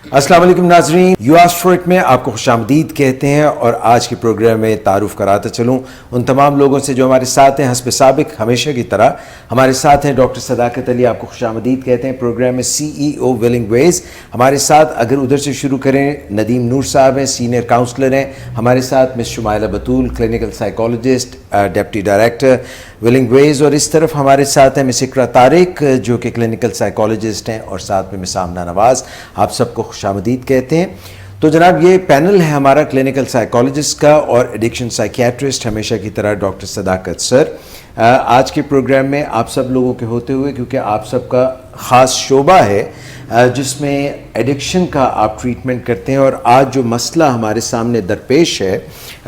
السلام علیکم ناظرین، یو آسک فار اٹ میں آپ کو خوش آمدید کہتے ہیں اور آج کے پروگرام میں تعارف کراتا چلوں ان تمام لوگوں سے جو ہمارے ساتھ ہیں حسب سابق ہمیشہ کی طرح ہمارے ساتھ ہیں ڈاکٹر صداقت علی، آپ کو خوش آمدید کہتے ہیں پروگرام میں سی ای او ولنگ ویز ہمارے ساتھ۔ اگر ادھر سے شروع کریں، ندیم نور صاحب ہیں، سینئر کاؤنسلر ہیں ہمارے ساتھ، مس شمائلہ بطول کلینکل سائیکالوجسٹ ڈپٹی ڈائریکٹر ولنگ ویز، اور اس طرف ہمارے ساتھ ہیں مس اقرا طارق جو کہ کلینکل سائیکالوجسٹ ہیں، اور ساتھ میں مس آمنہ نواز، آپ سب کو خوش آمدید کہتے ہیں۔ تو جناب یہ پینل ہے ہمارا کلینکل سائیکالوجسٹ کا اور ایڈکشن سائیکیٹرسٹ ہمیشہ کی طرح ڈاکٹر صداقت سر۔ آج کے پروگرام میں آپ سب لوگوں کے ہوتے ہوئے، کیونکہ آپ سب کا خاص شعبہ ہے جس میں ایڈکشن کا آپ ٹریٹمنٹ کرتے ہیں، اور آج جو مسئلہ ہمارے سامنے درپیش ہے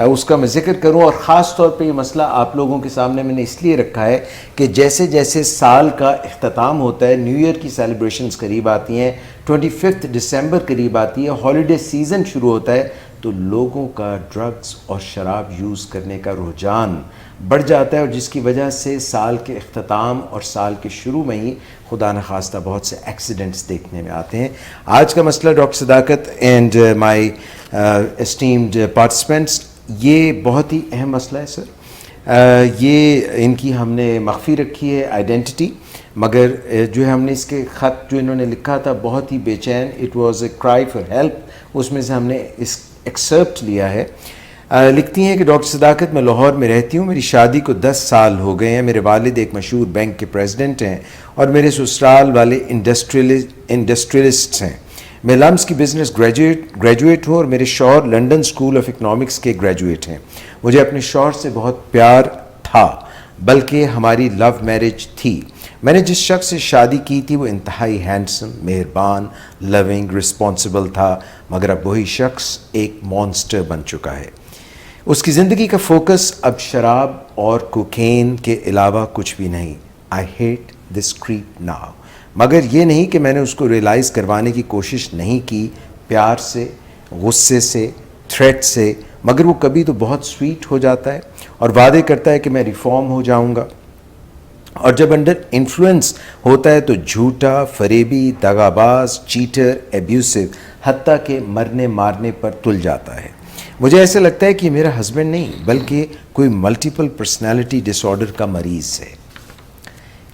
اس کا میں ذکر کروں، اور خاص طور پہ یہ مسئلہ آپ لوگوں کے سامنے میں نے اس لیے رکھا ہے کہ جیسے جیسے سال کا اختتام ہوتا ہے، نیو ایئر کی سیلیبریشنز قریب آتی ہیں، 25 دسمبر قریب آتی ہے، ہالیڈے سیزن شروع ہوتا ہے، تو لوگوں کا ڈرگز اور شراب یوز کرنے کا رجحان بڑھ جاتا ہے، اور جس کی وجہ سے سال کے اختتام اور سال کے شروع میں ہی خدا نخواستہ بہت سے ایکسیڈنٹس دیکھنے میں آتے ہیں۔ آج کا مسئلہ ڈاکٹر صداقت اینڈ مائی اسٹیمڈ پارٹیسپینٹس، یہ بہت ہی اہم مسئلہ ہے سر۔ یہ ان کی ہم نے مخفی رکھی ہے آئیڈینٹی، مگر جو ہے ہم نے اس کے خط جو انہوں نے لکھا تھا بہت ہی بے چین، اٹ واز اے کرائی فار ہیلپ، اس میں سے ہم نے اس ایکسرپٹ لیا ہے۔ لکھتی ہیں کہ ڈاکٹر صداقت، میں لاہور میں رہتی ہوں، میری شادی کو 10 سال ہو گئے ہیں، میرے والد ایک مشہور بینک کے پریزیڈنٹ ہیں اور میرے سسرال والے انڈسٹریلسٹس ہیں۔ میں لمس کی بزنس گریجویٹ ہوں اور میرے شوہر لنڈن اسکول آف اکنامکس کے گریجویٹ ہیں۔ مجھے اپنے شوہر سے بہت پیار تھا، بلکہ ہماری لو میرج تھی۔ میں نے جس شخص سے شادی کی تھی وہ انتہائی ہینڈسم، مہربان، لونگ، رسپانسبل تھا، مگر اب وہی شخص ایک مونسٹر بن چکا ہے۔ اس کی زندگی کا فوکس اب شراب اور کوکین کے علاوہ کچھ بھی نہیں۔ I hate this crap now. مگر یہ نہیں کہ میں نے اس کو ریئلائز کروانے کی کوشش نہیں کی، پیار سے، غصے سے، تھریٹ سے، مگر وہ کبھی تو بہت سویٹ ہو جاتا ہے اور وعدے کرتا ہے کہ میں ریفارم ہو جاؤں گا، اور جب انڈر انفلوئنس ہوتا ہے تو جھوٹا، فریبی، دغا باز، چیٹر، ایبیوسو، حتیٰ کہ مرنے مارنے پر تل جاتا ہے۔ مجھے ایسا لگتا ہے کہ یہ میرا ہسبینڈ نہیں بلکہ کوئی ملٹیپل پرسنالٹی ڈس آرڈر کا مریض ہے۔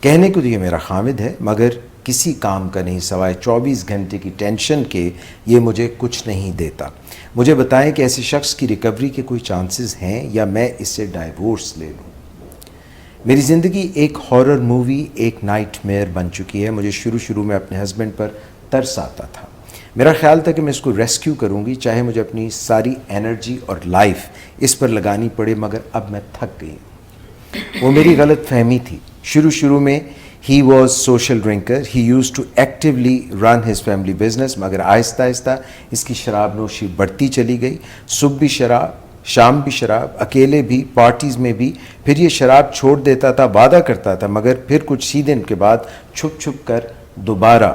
کہنے کو تو یہ میرا خامد ہے، مگر کسی کام کا نہیں، سوائے 24 گھنٹے کی ٹینشن کے یہ مجھے کچھ نہیں دیتا۔ مجھے بتائیں کہ ایسے شخص کی ریکوری کے کوئی چانسز ہیں یا میں اس سے ڈائیورس لے لوں۔ میری زندگی ایک ہارر مووی، ایک نائٹ میئر بن چکی ہے۔ مجھے شروع میں اپنے ہسبینڈ پر ترس آتا تھا، میرا خیال تھا کہ میں اس کو ریسکیو کروں گی، چاہے مجھے اپنی ساری انرجی اور لائف اس پر لگانی پڑے، مگر اب میں تھک گئی ہوں۔ وہ میری غلط فہمی تھی۔ شروع میں ہی was social drinker, he used to actually run his family business, مگر آہستہ آہستہ اس کی شراب نوشی بڑھتی چلی گئی۔ صبح بھی شراب، شام بھی شراب، اکیلے بھی، پارٹیز میں بھی۔ پھر یہ شراب چھوڑ دیتا تھا، وعدہ کرتا تھا، مگر پھر کچھ ہی دن کے بعد چھپ کر دوبارہ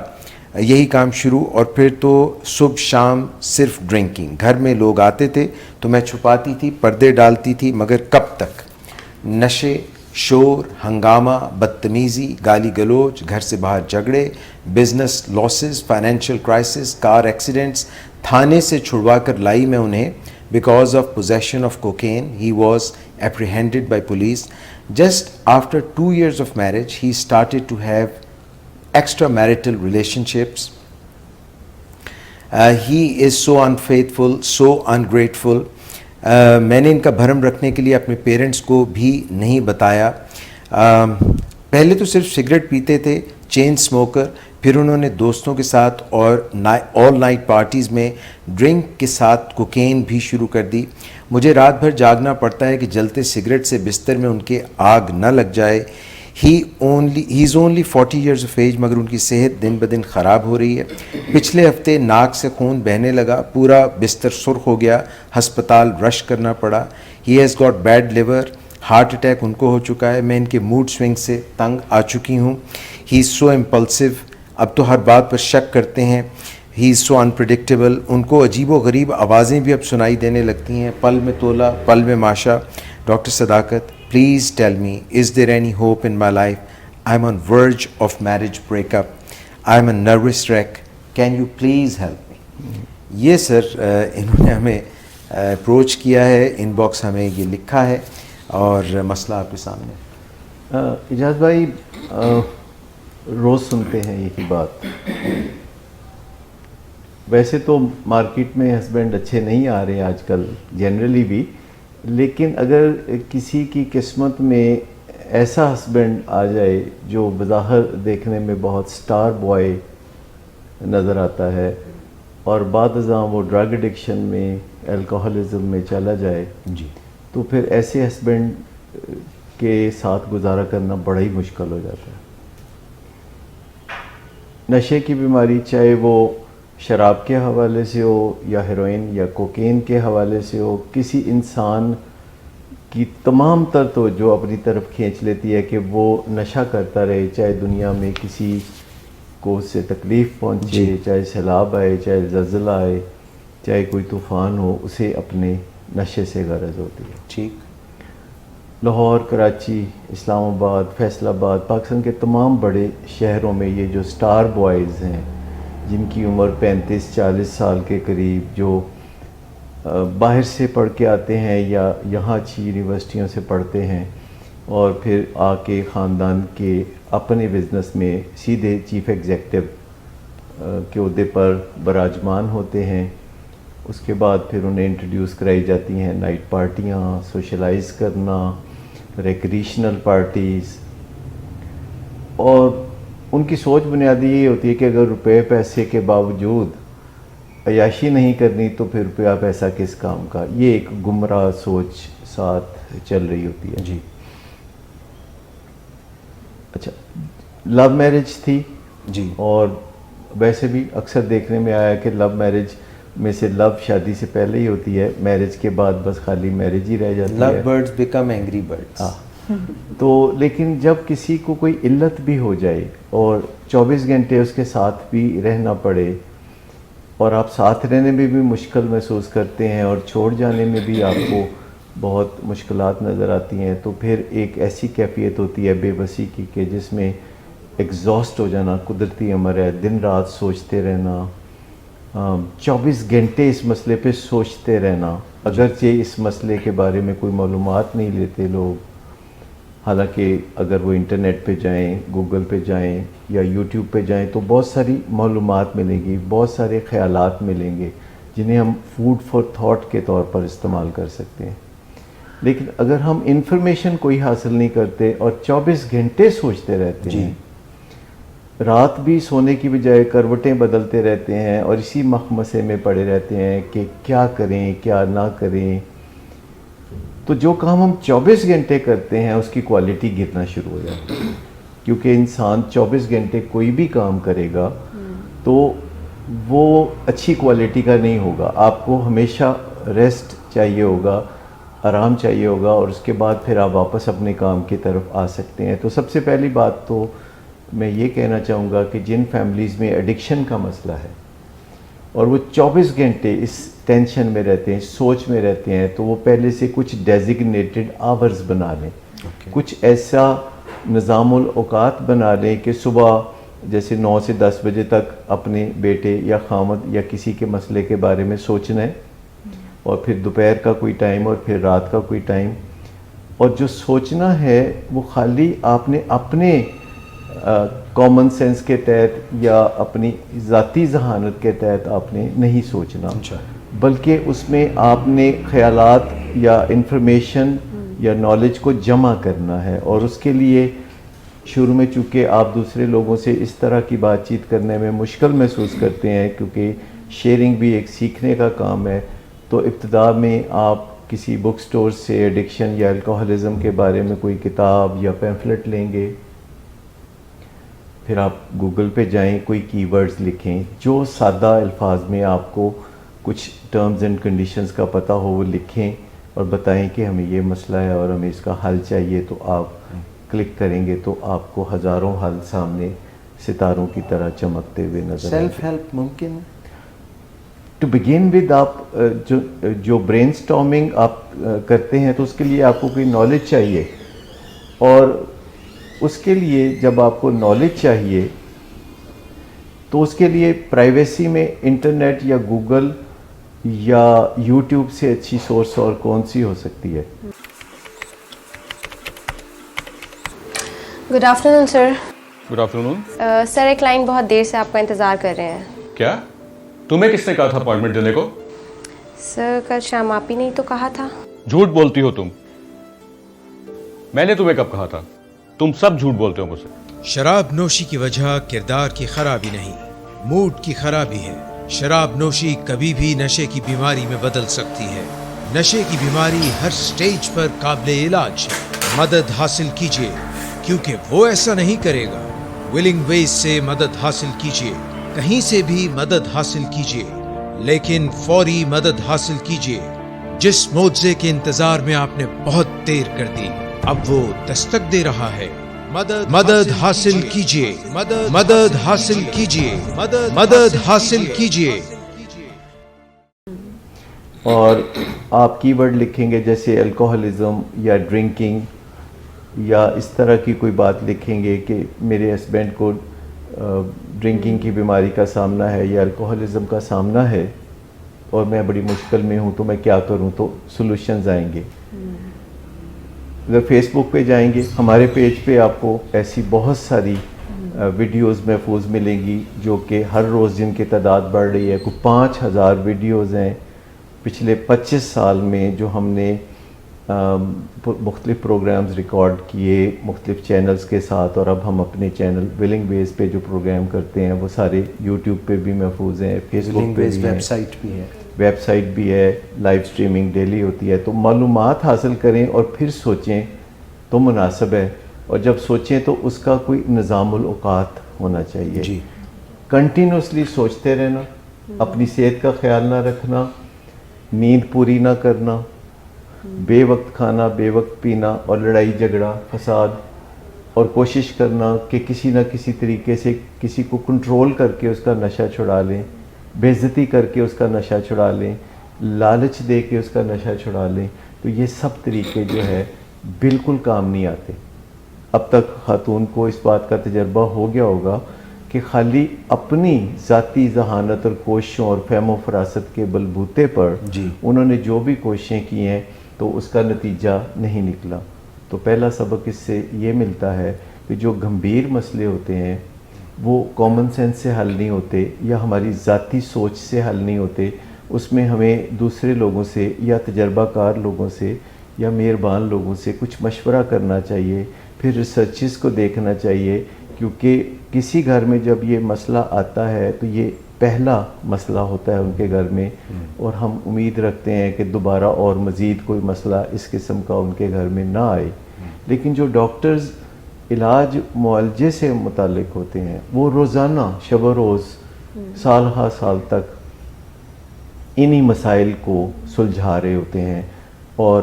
یہی کام شروع، اور پھر تو صبح شام صرف ڈرنکنگ۔ گھر میں لوگ آتے تھے تو میں چھپاتی تھی، پردے ڈالتی تھی، مگر کب تک؟ نشے، شور، ہنگامہ، بدتمیزی، گالی گلوچ، گھر سے باہر جھگڑے، بزنس لاسز، فائنینشیل کرائسس، کار ایکسیڈنٹس۔ تھانے سے چھڑوا کر لائی میں انہیں because of possession of cocaine. He was apprehended by police. Just after 2 years of marriage, he started to have extramarital relationships. He is so unfaithful, so ungrateful. میں نے ان کا بھرم رکھنے کے لیے اپنے پیرنٹس کو بھی نہیں بتایا۔ پہلے تو صرف سگریٹ پیتے تھے، چین اسموکر، پھر انہوں نے دوستوں کے ساتھ اور آل نائٹ پارٹیز میں ڈرنک کے ساتھ کوکین بھی شروع کر دی۔ مجھے رات بھر جاگنا پڑتا ہے کہ جلتے سگریٹ سے بستر میں ان کے آگ نہ لگ جائے۔ He is only 40 years of age, مگر ان کی صحت دن بدن خراب ہو رہی ہے۔ پچھلے ہفتے ناک سے خون بہنے لگا، پورا بستر سرخ ہو گیا، ہسپتال رش کرنا پڑا۔ He has got bad liver, heart attack ان کو ہو چکا ہے۔ میں ان کے موڈ سوئنگ سے تنگ آ چکی ہوں۔ ہی از سو امپلسو، اب تو ہر بات پر شک کرتے ہیں۔ ہی از سو انپریڈکٹیبل، ان کو عجیب و غریب آوازیں بھی اب سنائی دینے لگتی ہیں، پل میں تولا پل میں ماشا۔ Doctor Sadaqat, please tell me, is there any hope in my life? I am on verge of marriage break up, I am a nervous wreck, can you please help me? یہ سر انہوں نے ہمیں اپروچ کیا ہے، in box ہمیں یہ لکھا ہے اور مسئلہ آپ کے سامنے. اجاز بھائی روز سنتے ہیں یہی بات. ویسے تو مارکیٹ میں ہسبینڈ اچھے نہیں آ رہے آج کل جنرلی بھی، لیکن اگر کسی کی قسمت میں ایسا ہسبینڈ آ جائے جو بظاہر دیکھنے میں بہت سٹار بوائے نظر آتا ہے اور بعد ازاں وہ ڈرگ ایڈکشن میں الکوہلزم میں چلا جائے، جی، تو پھر ایسے ہسبینڈ کے ساتھ گزارا کرنا بڑا ہی مشکل ہو جاتا ہے. نشے کی بیماری چاہے وہ شراب کے حوالے سے ہو یا ہیروئن یا کوکین کے حوالے سے ہو، کسی انسان کی تمام تر توجہ اپنی طرف کھینچ لیتی ہے کہ وہ نشہ کرتا رہے، چاہے دنیا میں کسی کو اس سے تکلیف پہنچے، چاہے سیلاب آئے، چاہے زلزلہ آئے، چاہے کوئی طوفان ہو، اسے اپنے نشے سے غرض ہوتی ہے. ٹھیک. لاہور، کراچی، اسلام آباد، فیصل آباد، پاکستان کے تمام بڑے شہروں میں یہ جو سٹار بوائز ہیں جن کی عمر 35-40 سال کے قریب، جو باہر سے پڑھ کے آتے ہیں یا یہاں اچھی یونیورسٹیوں سے پڑھتے ہیں اور پھر آ کے خاندان کے اپنے بزنس میں سیدھے چیف ایگزیکٹو کے عہدے پر براجمان ہوتے ہیں، اس کے بعد پھر انہیں انٹروڈیوس کرائی جاتی ہیں نائٹ پارٹیاں، سوشلائز کرنا، ریکریشنل پارٹیز، اور ان کی سوچ بنیادی یہ ہوتی ہے کہ اگر روپے پیسے کے باوجود عیاشی نہیں کرنی تو پھر روپیہ پیسہ کس کام کا. یہ ایک گمراہ سوچ ساتھ چل رہی ہوتی ہے. جی. اچھا، لو میرج تھی. جی. اور ویسے بھی اکثر دیکھنے میں آیا کہ لو میرج میں سے لو شادی سے پہلے ہی ہوتی ہے، میرج کے بعد بس خالی میرج ہی رہ جاتی ہے. لو برڈز بیکم اینگری برڈز. تو لیکن جب کسی کو کوئی علت بھی ہو جائے اور 24 گھنٹے اس کے ساتھ بھی رہنا پڑے اور آپ ساتھ رہنے میں بھی مشکل محسوس کرتے ہیں اور چھوڑ جانے میں بھی آپ کو بہت مشکلات نظر آتی ہیں، تو پھر ایک ایسی کیفیت ہوتی ہے بے بسی کی کہ جس میں ایگزاسٹ ہو جانا قدرتی امر ہے. دن رات سوچتے رہنا، 24 گھنٹے اس مسئلے پہ سوچتے رہنا، اگرچہ اس مسئلے کے بارے میں کوئی معلومات نہیں لیتے لوگ. حالانکہ اگر وہ انٹرنیٹ پہ جائیں، گوگل پہ جائیں یا یوٹیوب پہ جائیں تو بہت ساری معلومات ملیں گی، بہت سارے خیالات ملیں گے جنہیں ہم فوڈ فار تھاٹ کے طور پر استعمال کر سکتے ہیں. لیکن اگر ہم انفارمیشن کوئی حاصل نہیں کرتے اور 24 گھنٹے سوچتے رہتے ہیں، رات بھی سونے کی بجائے کروٹیں بدلتے رہتے ہیں اور اسی مخمسے میں پڑے رہتے ہیں کہ کیا کریں کیا نہ کریں، تو جو کام ہم 24 گھنٹے کرتے ہیں اس کی کوالٹی گرنا شروع ہو جاتی ہے. کیونکہ انسان 24 گھنٹے کوئی بھی کام کرے گا تو وہ اچھی کوالٹی کا نہیں ہوگا. آپ کو ہمیشہ ریسٹ چاہیے ہوگا، آرام چاہیے ہوگا، اور اس کے بعد پھر آپ واپس اپنے کام کی طرف آ سکتے ہیں. تو سب سے پہلی بات تو میں یہ کہنا چاہوں گا کہ جن فیملیز میں ایڈکشن کا مسئلہ ہے اور وہ 24 گھنٹے اس ٹینشن میں رہتے ہیں، سوچ میں رہتے ہیں، تو وہ پہلے سے کچھ ڈیزگنیٹڈ آورز بنا لیں. کچھ ایسا نظام الاوقات بنا لیں کہ صبح جیسے 9 سے 10 بجے تک اپنے بیٹے یا خامد یا کسی کے مسئلے کے بارے میں سوچنا ہے، اور پھر دوپہر کا کوئی ٹائم اور پھر رات کا کوئی ٹائم. اور جو سوچنا ہے وہ خالی آپ نے اپنے کامن سینس کے تحت یا اپنی ذاتی ذہانت کے تحت آپ نے نہیں سوچنا، بلکہ اس میں آپ نے خیالات یا انفارمیشن یا نالج کو جمع کرنا ہے. اور اس کے لیے شروع میں چونکہ آپ دوسرے لوگوں سے اس طرح کی بات چیت کرنے میں مشکل محسوس کرتے ہیں، کیونکہ شیئرنگ بھی ایک سیکھنے کا کام ہے، تو ابتدا میں آپ کسی بک سٹور سے ایڈکشن یا الکوہلزم کے بارے میں کوئی کتاب یا پیمفلٹ لیں گے، پھر آپ گوگل پہ جائیں، کوئی کی ورڈز لکھیں جو سادہ الفاظ میں آپ کو کچھ ٹرمز اینڈ کنڈیشنز کا پتہ ہو، وہ لکھیں اور بتائیں کہ ہمیں یہ مسئلہ ہے اور ہمیں اس کا حل چاہیے. تو آپ کلک کریں گے تو آپ کو ہزاروں حل سامنے ستاروں کی طرح چمکتے ہوئے نظر آئیں گے. سیلف ہیلپ ممکن ہے؟ ٹو بگین ود آپ جو برین سٹارمنگ آپ کرتے ہیں تو اس کے لیے آپ کو کوئی نالج چاہیے، اور اس کے لیے جب آپ کو نالج چاہیے تو اس کے لیے پرائیویسی میں انٹرنیٹ یا گوگل یا یوٹیوب سے اچھی سورس اور کون سی ہو سکتی ہے؟ گڈ آفٹر نون سر. گڈ آفٹر نون. سر ایک کلائنٹ بہت دیر سے آپ کا انتظار کر رہے ہیں. کیا تمہیں کس نے کہا تھا اپائنٹمنٹ دینے کو؟ سر کل شام آپ ہی نہیں تو کہا تھا. جھوٹ بولتی ہو تم. میں نے تمہیں کب کہا تھا؟ تم سب جھوٹ بولتے ہو مجھ سے. شراب نوشی کی وجہ کردار کی خرابی نہیں، موڈ کی خرابی ہے. شراب نوشی کبھی بھی نشے کی بیماری میں بدل سکتی ہے. نشے کی بیماری ہر سٹیج پر قابل علاج ہے. مدد حاصل کیجیے کیونکہ وہ ایسا نہیں کرے گا. ولنگ ویز سے مدد حاصل کیجیے، کہیں سے بھی مدد حاصل کیجیے، لیکن فوری مدد حاصل کیجیے. جس معجزے کے انتظار میں آپ نے بہت دیر کر دی، اب وہ دستک دے رہا ہے. مدد حاصل کیجیے، مدد حاصل کیجیے، مدد حاصل کیجیے. اور آپ کی ورڈ لکھیں گے جیسے الکوہلزم یا ڈرنکنگ یا اس طرح کی کوئی بات لکھیں گے کہ میرے ہسبینڈ کو ڈرنکنگ کی بیماری کا سامنا ہے یا الکوہلزم کا سامنا ہے اور میں بڑی مشکل میں ہوں تو میں کیا کروں، تو سولوشنز آئیں گے. اگر فیس بک پہ جائیں گے ہمارے پیج پہ آپ کو ایسی بہت ساری ویڈیوز محفوظ ملیں گی جو کہ ہر روز جن کی تعداد بڑھ رہی ہے. کوئی 5000 ویڈیوز ہیں پچھلے 25 سال میں جو ہم نے مختلف پروگرامز ریکارڈ کیے مختلف چینلز کے ساتھ، اور اب ہم اپنے چینل ولنگ ویز پہ جو پروگرام کرتے ہیں وہ سارے یوٹیوب پہ بھی محفوظ ہیں، فیس بک پہ بھی ہیں، ویب سائٹ بھی ہے، لائیو اسٹریمنگ ڈیلی ہوتی ہے. تو معلومات حاصل کریں اور پھر سوچیں تو مناسب ہے، اور جب سوچیں تو اس کا کوئی نظام الاوقات ہونا چاہیے. جی کنٹینیوسلی سوچتے رہنا، اپنی صحت کا خیال نہ رکھنا، نیند پوری نہ کرنا، بے وقت کھانا، بے وقت پینا اور لڑائی جھگڑا فساد، اور کوشش کرنا کہ کسی نہ کسی طریقے سے کسی کو کنٹرول کر کے اس کا نشہ چھڑا لیں، بے عزتی کر کے اس کا نشہ چھڑا لیں، لالچ دے کے اس کا نشہ چھڑا لیں. تو یہ سب طریقے جو ہے بالکل کام نہیں آتے. اب تک خاتون کو اس بات کا تجربہ ہو گیا ہوگا کہ خالی اپنی ذاتی ذہانت اور کوششوں اور فہم و فراست کے بلبوتے پر انہوں نے جو بھی کوششیں کی ہیں تو اس کا نتیجہ نہیں نکلا. تو پہلا سبق اس سے یہ ملتا ہے کہ جو گمبھیر مسئلے ہوتے ہیں وہ کامن سینس سے حل نہیں ہوتے یا ہماری ذاتی سوچ سے حل نہیں ہوتے. اس میں ہمیں دوسرے لوگوں سے یا تجربہ کار لوگوں سے یا مہربان لوگوں سے کچھ مشورہ کرنا چاہیے، پھر ریسرچز کو دیکھنا چاہیے، کیونکہ کسی گھر میں جب یہ مسئلہ آتا ہے تو یہ پہلا مسئلہ ہوتا ہے ان کے گھر میں، اور ہم امید رکھتے ہیں کہ دوبارہ اور مزید کوئی مسئلہ اس قسم کا ان کے گھر میں نہ آئے. لیکن جو ڈاکٹرز علاج معالجے سے متعلق ہوتے ہیں وہ روزانہ شب و روز سال ہا سال تک انہی مسائل کو سلجھا رہے ہوتے ہیں، اور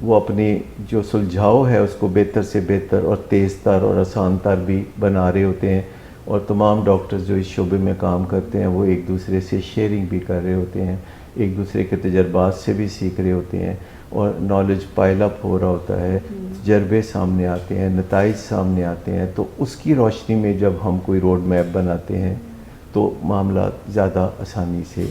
وہ اپنی جو سلجھاؤ ہے اس کو بہتر سے بہتر اور تیز تر اور آسان تر بھی بنا رہے ہوتے ہیں. اور تمام ڈاکٹرز جو اس شعبے میں کام کرتے ہیں وہ ایک دوسرے سے شیئرنگ بھی کر رہے ہوتے ہیں، ایک دوسرے کے تجربات سے بھی سیکھ رہے ہوتے ہیں، اور نالج پائل اپ ہو رہا ہوتا ہے، تجربے سامنے آتے ہیں، نتائج سامنے آتے ہیں. تو اس کی روشنی میں جب ہم کوئی روڈ میپ بناتے ہیں تو معاملات زیادہ آسانی سے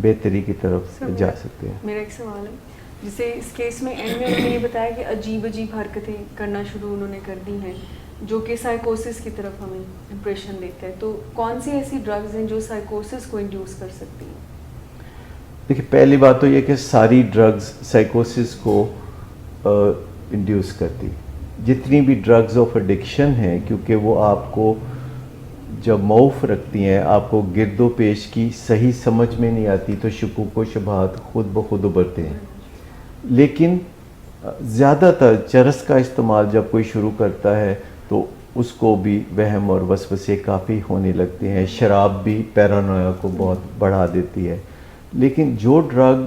بہتری کی طرف جا سکتے ہیں. میرا ایک سوال ہے، جسے اس کیس میں اینڈ میں انہوں نے یہ بتایا کہ عجیب حرکتیں کرنا شروع انہوں نے کر دی ہیں جو کہ سائیکوسس کی طرف ہمیں امپریشن دیتا ہے. تو کون سی ایسی ڈرگز ہیں جو سائیکوسس کو انڈیوس کر سکتی ہیں؟ دیکھیے پہلی بات تو یہ کہ ساری ڈرگز سائیکوسس کو انڈیوس کرتی. جتنی بھی ڈرگز آف ایڈکشن ہیں کیونکہ وہ آپ کو جب موف رکھتی ہیں، آپ کو گرد و پیش کی صحیح سمجھ میں نہیں آتی تو شکوک و شبہات خود بخود ابھرتے ہیں. لیکن زیادہ تر چرس کا استعمال جب کوئی شروع کرتا ہے تو اس کو بھی وہم اور وسوسے کافی ہونے لگتے ہیں. شراب بھی پیرانویا کو بہت بڑھا دیتی ہے. لیکن جو ڈرگ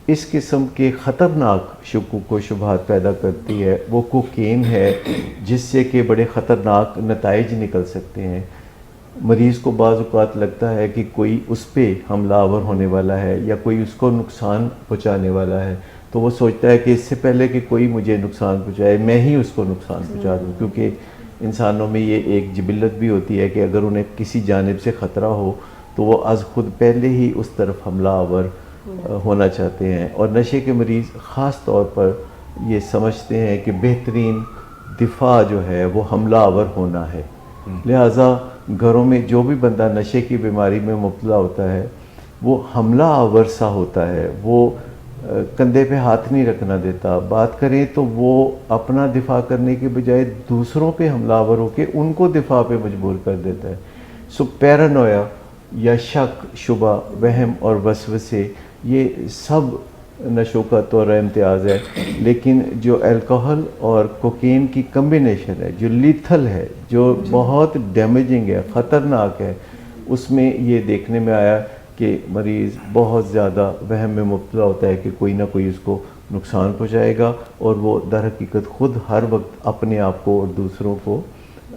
اس قسم کے خطرناک شکوک و شبہات پیدا کرتی ہے وہ کوکین ہے، جس سے کہ بڑے خطرناک نتائج نکل سکتے ہیں. مریض کو بعض اوقات لگتا ہے کہ کوئی اس پہ حملہ آور ہونے والا ہے یا کوئی اس کو نقصان پہنچانے والا ہے، تو وہ سوچتا ہے کہ اس سے پہلے کہ کوئی مجھے نقصان پہنچائے میں ہی اس کو نقصان پہنچا دوں، کیونکہ انسانوں میں یہ ایک جبلت بھی ہوتی ہے کہ اگر انہیں کسی جانب سے خطرہ ہو تو وہ از خود پہلے ہی اس طرف حملہ آور ہونا چاہتے ہیں، اور نشے کے مریض خاص طور پر یہ سمجھتے ہیں کہ بہترین دفاع جو ہے وہ حملہ آور ہونا ہے. لہٰذا گھروں میں جو بھی بندہ نشے کی بیماری میں مبتلا ہوتا ہے وہ حملہ آور سا ہوتا ہے، وہ کندھے پہ ہاتھ نہیں رکھنا دیتا. بات کریں تو وہ اپنا دفاع کرنے کے بجائے دوسروں پہ حملہ آور ہو کے ان کو دفاع پہ مجبور کر دیتا ہے. سو پیرانویا یا شک، شبہ، وہم اور وسوسے یہ سب نشوں کا طور امتیاز ہے. لیکن جو الکوہل اور کوکین کی کمبینیشن ہے، جو لیتھل ہے، جو بہت ڈیمیجنگ ہے، خطرناک ہے، اس میں یہ دیکھنے میں آیا کہ مریض بہت زیادہ وہم میں مبتلا ہوتا ہے کہ کوئی نہ کوئی اس کو نقصان پہنچائے گا، اور وہ در حقیقت خود ہر وقت اپنے آپ کو اور دوسروں کو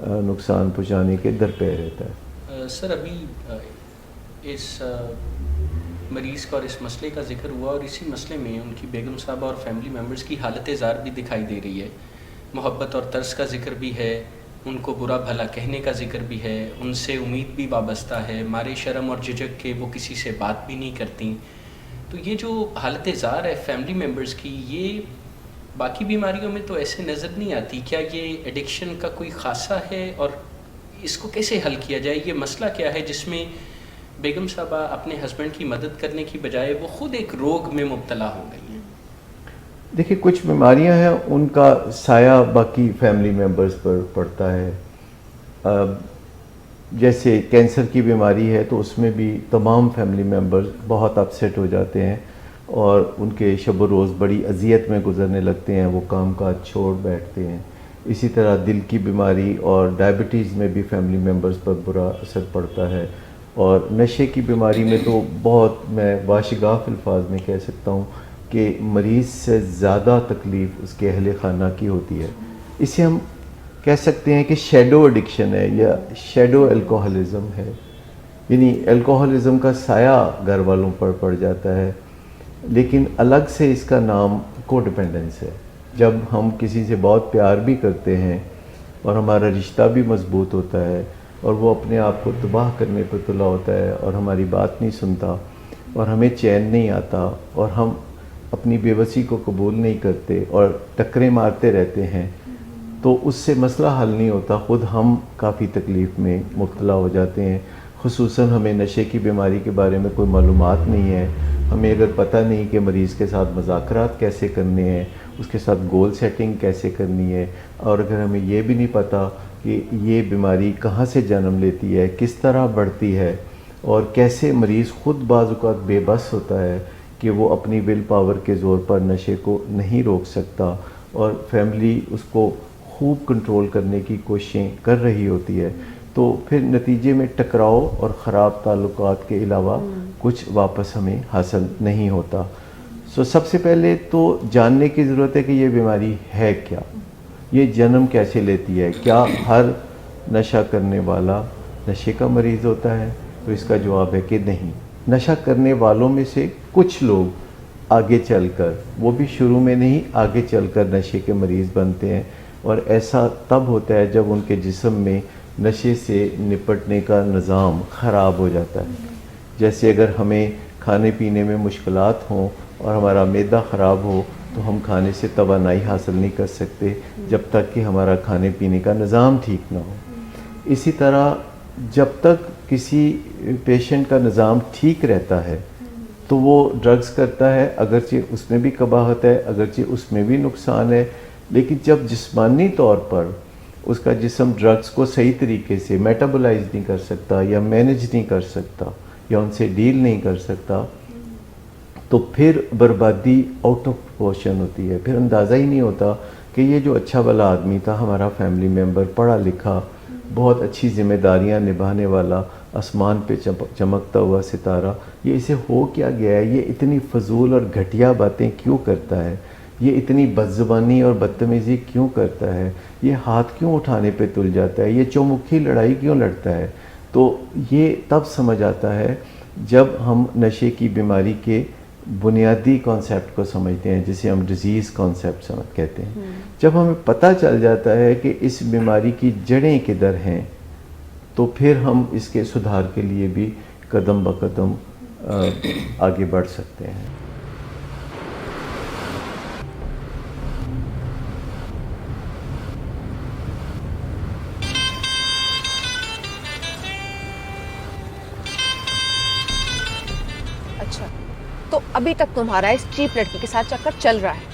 نقصان پہنچانے کے درپے رہتا ہے. سر ابھی اس مریض کا اور اس مسئلے کا ذکر ہوا، اور اسی مسئلے میں ان کی بیگم صاحبہ اور فیملی ممبرز کی حالت زار بھی دکھائی دے رہی ہے. محبت اور ترس کا ذکر بھی ہے، ان کو برا بھلا کہنے کا ذکر بھی ہے، ان سے امید بھی وابستہ ہے، مارے شرم اور جھجک کے وہ کسی سے بات بھی نہیں کرتی. تو یہ جو حالت زار ہے فیملی ممبرز کی، یہ باقی بیماریوں میں تو ایسے نظر نہیں آتی. کیا یہ ایڈکشن کا کوئی خاصہ ہے، اور اس کو کیسے حل کیا جائے؟ یہ مسئلہ کیا ہے جس میں بیگم صاحبہ اپنے ہسبینڈ کی مدد کرنے کی بجائے وہ خود ایک روگ میں مبتلا ہو گئی ہیں؟ دیکھیں، کچھ بیماریاں ہیں ان کا سایہ باقی فیملی ممبرز پر پڑتا ہے. جیسے کینسر کی بیماری ہے تو اس میں بھی تمام فیملی ممبرز بہت اپسیٹ ہو جاتے ہیں اور ان کے شب و روز بڑی اذیت میں گزرنے لگتے ہیں، وہ کام کاج چھوڑ بیٹھتے ہیں. اسی طرح دل کی بیماری اور ڈائبٹیز میں بھی فیملی ممبرز پر برا اثر پڑتا ہے. اور نشے کی بیماری میں تو بہت، میں باشگاف الفاظ میں کہہ سکتا ہوں کہ مریض سے زیادہ تکلیف اس کے اہل خانہ کی ہوتی ہے. اسے ہم کہہ سکتے ہیں کہ شیڈو ایڈکشن ہے یا شیڈو الکوہلزم ہے، یعنی الکوہلزم کا سایہ گھر والوں پر پڑ جاتا ہے، لیکن الگ سے اس کا نام کو ڈپینڈنس ہے. جب ہم کسی سے بہت پیار بھی کرتے ہیں اور ہمارا رشتہ بھی مضبوط ہوتا ہے اور وہ اپنے آپ کو تباہ کرنے پر تلا ہوتا ہے اور ہماری بات نہیں سنتا اور ہمیں چین نہیں آتا اور ہم اپنی بے بسی کو قبول نہیں کرتے اور ٹکریں مارتے رہتے ہیں، تو اس سے مسئلہ حل نہیں ہوتا، خود ہم کافی تکلیف میں مبتلا ہو جاتے ہیں. خصوصاً ہمیں نشے کی بیماری کے بارے میں کوئی معلومات نہیں ہے، ہمیں اگر پتہ نہیں کہ مریض کے ساتھ مذاکرات کیسے کرنے ہیں، اس کے ساتھ گول سیٹنگ کیسے کرنی ہے، اور اگر ہمیں یہ بھی نہیں پتہ کہ یہ بیماری کہاں سے جنم لیتی ہے، کس طرح بڑھتی ہے، اور کیسے مریض خود بعض اوقات بے بس ہوتا ہے کہ وہ اپنی ول پاور کے زور پر نشے کو نہیں روک سکتا، اور فیملی اس کو خوب کنٹرول کرنے کی کوششیں کر رہی ہوتی ہے، تو پھر نتیجے میں ٹکراؤ اور خراب تعلقات کے علاوہ کچھ واپس ہمیں حاصل نہیں ہوتا. سب سے پہلے تو جاننے کی ضرورت ہے کہ یہ بیماری ہے کیا، یہ جنم کیسے لیتی ہے. کیا ہر نشہ کرنے والا نشے کا مریض ہوتا ہے؟ تو اس کا جواب ہے کہ نہیں. نشہ کرنے والوں میں سے کچھ لوگ آگے چل کر، وہ بھی شروع میں نہیں، آگے چل کر نشے کے مریض بنتے ہیں، اور ایسا تب ہوتا ہے جب ان کے جسم میں نشے سے نپٹنے کا نظام خراب ہو جاتا ہے. جیسے اگر ہمیں کھانے پینے میں مشکلات ہوں اور ہمارا معدہ خراب ہو تو ہم کھانے سے توانائی حاصل نہیں کر سکتے جب تک کہ ہمارا کھانے پینے کا نظام ٹھیک نہ ہو. اسی طرح جب تک کسی پیشنٹ کا نظام ٹھیک رہتا ہے تو وہ ڈرگز کرتا ہے، اگرچہ اس میں بھی قباحت ہے، اگرچہ اس میں بھی نقصان ہے، لیکن جب جسمانی طور پر اس کا جسم ڈرگز کو صحیح طریقے سے میٹابولائز نہیں کر سکتا یا مینیج نہیں کر سکتا یا ان سے ڈیل نہیں کر سکتا، تو پھر بربادی آؤٹ آف پروپورشن ہوتی ہے. پھر اندازہ ہی نہیں ہوتا کہ یہ جو اچھا بھلا آدمی تھا، ہمارا فیملی ممبر، پڑھا لکھا، بہت اچھی ذمہ داریاں نبھانے والا، آسمان پہ چمکتا ہوا ستارہ، یہ اسے ہو کیا گیا ہے؟ یہ اتنی فضول اور گھٹیا باتیں کیوں کرتا ہے؟ یہ اتنی بدزبانی اور بدتمیزی کیوں کرتا ہے؟ یہ ہاتھ کیوں اٹھانے پہ تل جاتا ہے؟ یہ چومکھی لڑائی کیوں لڑتا ہے؟ تو یہ تب سمجھ آتا ہے جب ہم نشے کی بیماری کے بنیادی کانسیپٹ کو سمجھتے ہیں جسے ہم ڈیزیز کانسیپٹ کہتے ہیں. جب ہمیں پتہ چل جاتا ہے کہ اس بیماری کی جڑیں کدھر ہیں تو پھر ہم اس کے سدھار کے لیے بھی قدم بقدم آگے بڑھ سکتے ہیں. اچھا تو ابھی تک تمہارا اس چیپ لڑکی کے ساتھ چکر چل رہا ہے؟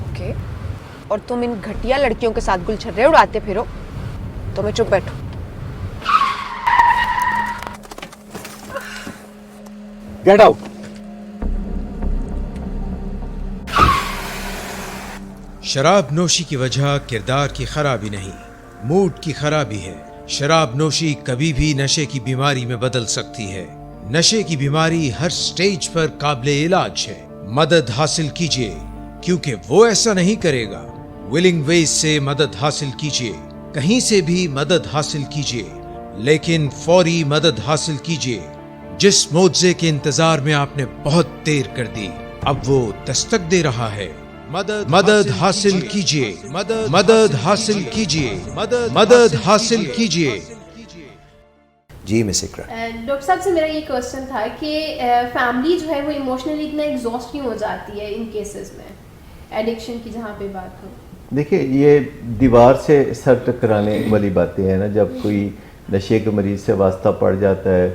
اوکے. اور تم ان گھٹیا لڑکیوں کے ساتھ گلچھرے اڑاتے پھرو تو میں چپ بیٹھوں. Get out! شراب نوشی کی وجہ کردار کی خرابی نہیں، موڈ کی خرابی ہے. شراب نوشی کبھی بھی نشے کی بیماری میں بدل سکتی ہے. نشے کی بیماری ہر سٹیج پر قابل علاج ہے. مدد حاصل کیجیے کیونکہ وہ ایسا نہیں کرے گا. ولنگ ویز سے مدد حاصل کیجیے، کہیں سے بھی مدد حاصل کیجیے، لیکن فوری مدد حاصل کیجیے. جس معجزے کے انتظار میں آپ نے بہت دیر کر دی اب وہ دستک دے رہا ہے. مدد حاصل کیجیے، مدد حاصل کیجیے، مدد حاصل کیجیے. جی مس اقرا. ڈاکٹر صاحب سے میرا یہ کوشچن تھا کہ فیملی جو ہے وہ ایموشنلی اتنا ایگزاسٹ کیوں ہو جاتی ہے ان کیسز میں، ایڈکشن کی جہاں پہ بات ہو؟ دیکھیں یہ دیوار سے سر ٹکرانے والی باتیں ہیں نا. جب کوئی نشے کے مریض سے واسطہ پڑ جاتا ہے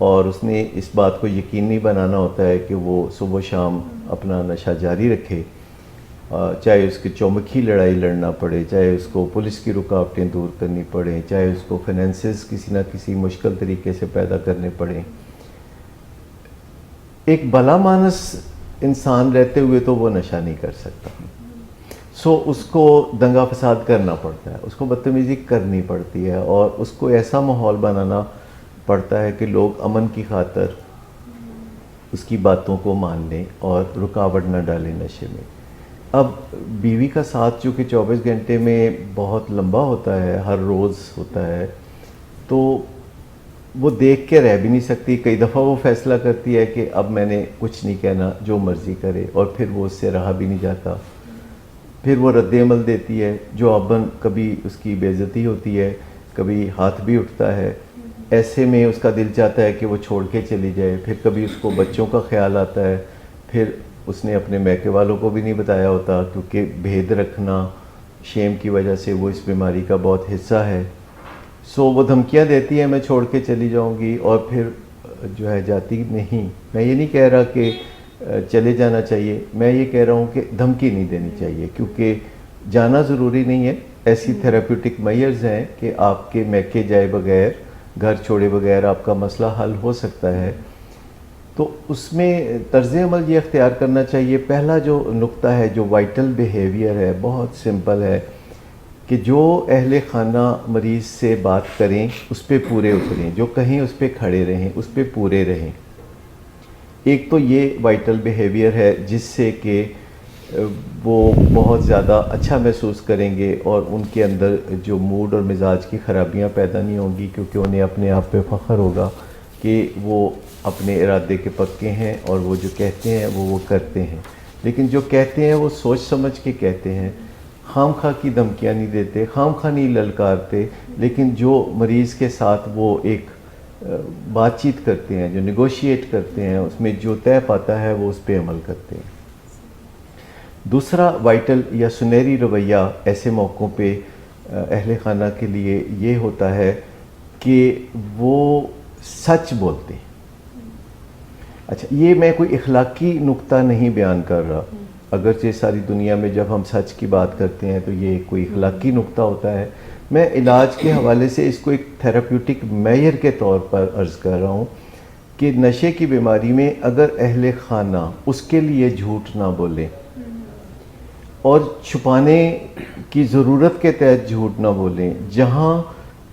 اور اس نے اس بات کو یقینی بنانا ہوتا ہے کہ وہ صبح و شام اپنا نشہ جاری رکھے، چاہے اس کی چومکھی لڑائی لڑنا پڑے، چاہے اس کو پولیس کی رکاوٹیں دور کرنی پڑیں، چاہے اس کو فائنینسز کسی نہ کسی مشکل طریقے سے پیدا کرنے پڑیں. ایک بھلا مانس انسان رہتے ہوئے تو وہ نشہ نہیں کر سکتا. سو اس کو دنگا فساد کرنا پڑتا ہے، اس کو بدتمیزی کرنی پڑتی ہے اور اس کو ایسا ماحول بنانا پڑتا ہے کہ لوگ امن کی خاطر اس کی باتوں کو مان لیں اور رکاوٹ نہ ڈالیں نشے میں. اب بیوی کا ساتھ چونکہ 24 گھنٹے میں بہت لمبا ہوتا ہے، ہر روز ہوتا ہے، تو وہ دیکھ کے رہ بھی نہیں سکتی. کئی دفعہ وہ فیصلہ کرتی ہے کہ اب میں نے کچھ نہیں کہنا، جو مرضی کرے، اور پھر وہ اس سے رہا بھی نہیں جاتا. پھر وہ رد عمل دیتی ہے جو اباً کبھی اس کی بے عزتی ہوتی ہے، کبھی ہاتھ بھی اٹھتا ہے. ایسے میں اس کا دل چاہتا ہے کہ وہ چھوڑ کے چلی جائے. پھر کبھی اس کو بچوں کا خیال آتا ہے، پھر اس نے اپنے میکے والوں کو بھی نہیں بتایا ہوتا کیونکہ بھید رکھنا شیم کی وجہ سے وہ اس بیماری کا بہت حصہ ہے. سو وہ دھمکیاں دیتی ہے میں چھوڑ کے چلی جاؤں گی، اور پھر جو ہے جاتی نہیں. میں یہ نہیں کہہ رہا کہ چلے جانا چاہیے، میں یہ کہہ رہا ہوں کہ دھمکی نہیں دینی چاہیے کیونکہ جانا ضروری نہیں ہے. ایسی تھراپیوٹک میئرز ہیں کہ آپ کے میکے جائے بغیر، گھر چھوڑے بغیر آپ کا مسئلہ حل ہو سکتا ہے. تو اس میں طرز عمل یہ اختیار کرنا چاہیے. پہلا جو نقطہ ہے، جو وائٹل بیہیویئر ہے، بہت سمپل ہے کہ جو اہل خانہ مریض سے بات کریں اس پہ پورے اتریں، جو کہیں اس پہ کھڑے رہیں، اس پہ پورے رہیں. ایک تو یہ وائٹل بیہیویئر ہے جس سے کہ وہ بہت زیادہ اچھا محسوس کریں گے اور ان کے اندر جو موڈ اور مزاج کی خرابیاں پیدا نہیں ہوں گی کیونکہ انہیں اپنے آپ پہ فخر ہوگا کہ وہ اپنے ارادے کے پکے ہیں اور وہ جو کہتے ہیں وہ کرتے ہیں. لیکن جو کہتے ہیں وہ سوچ سمجھ کے کہتے ہیں، خام خواہ کی دھمکیاں نہیں دیتے، خام خواہ نہیں للکارتے، لیکن جو مریض کے ساتھ وہ ایک بات چیت کرتے ہیں، جو نیگوشیٹ کرتے ہیں، اس میں جو طے پاتا ہے وہ اس پہ عمل کرتے ہیں. دوسرا وائٹل یا سنہری رویہ ایسے موقعوں پہ اہل خانہ کے لیے یہ ہوتا ہے کہ وہ سچ بولتے ہیں. اچھا، یہ میں کوئی اخلاقی نقطہ نہیں بیان کر رہا، اگرچہ ساری دنیا میں جب ہم سچ کی بات کرتے ہیں تو یہ کوئی اخلاقی نقطہ ہوتا ہے. میں علاج کے حوالے سے اس کو ایک تھراپیوٹک معیار کے طور پر عرض کر رہا ہوں کہ نشے کی بیماری میں اگر اہل خانہ اس کے لیے جھوٹ نہ بولے اور چھپانے کی ضرورت کے تحت جھوٹ نہ بولیں، جہاں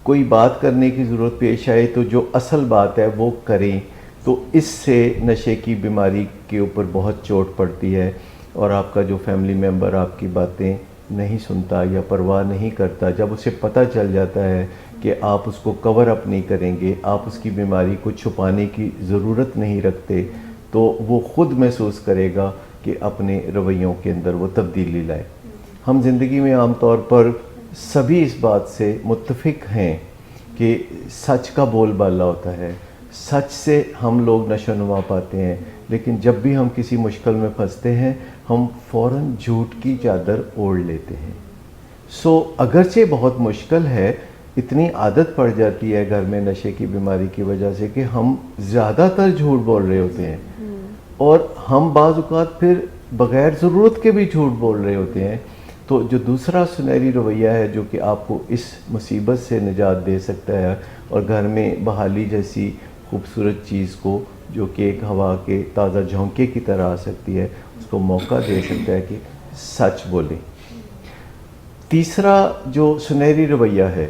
کوئی بات کرنے کی ضرورت پیش آئے تو جو اصل بات ہے وہ کریں، تو اس سے نشے کی بیماری کے اوپر بہت چوٹ پڑتی ہے اور آپ کا جو فیملی ممبر آپ کی باتیں نہیں سنتا یا پرواہ نہیں کرتا، جب اسے پتہ چل جاتا ہے کہ آپ اس کو کور اپ نہیں کریں گے, آپ اس کی بیماری کو چھپانے کی ضرورت نہیں رکھتے, تو وہ خود محسوس کرے گا کہ اپنے رویوں کے اندر وہ تبدیلی لائے. ہم زندگی میں عام طور پر سبھی اس بات سے متفق ہیں کہ سچ کا بول بالا ہوتا ہے, سچ سے ہم لوگ نشو و نما پاتے ہیں, لیکن جب بھی ہم کسی مشکل میں پھنستے ہیں ہم فوراً جھوٹ کی چادر اوڑھ لیتے ہیں. اگرچہ بہت مشکل ہے, اتنی عادت پڑ جاتی ہے گھر میں نشے کی بیماری کی وجہ سے کہ ہم زیادہ تر جھوٹ بول رہے ہوتے ہیں, اور ہم بعض اوقات پھر بغیر ضرورت کے بھی جھوٹ بول رہے ہوتے ہیں. تو جو دوسرا سنہری رویہ ہے جو کہ آپ کو اس مصیبت سے نجات دے سکتا ہے اور گھر میں بحالی جیسی خوبصورت چیز کو جو کہ ایک ہوا کے تازہ جھونکے کی طرح آ سکتی ہے, اس کو موقع دے سکتا ہے کہ سچ بولیں. تیسرا جو سنہری رویہ ہے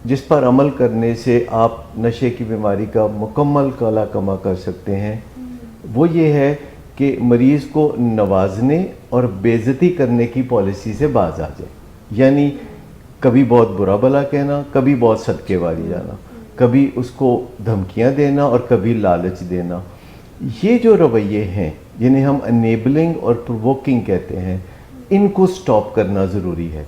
جس پر عمل کرنے سے آپ نشے کی بیماری کا مکمل کالا کما کر سکتے ہیں, وہ یہ ہے کہ مریض کو نوازنے اور بے عزتی کرنے کی پالیسی سے باز آ جائے. یعنی کبھی بہت برا بھلا کہنا, کبھی بہت صدقے والی جانا, کبھی اس کو دھمکیاں دینا اور کبھی لالچ دینا. یہ جو رویے ہیں جنہیں ہم انیبلنگ اور پرووکنگ کہتے ہیں, ان کو سٹاپ کرنا ضروری ہے.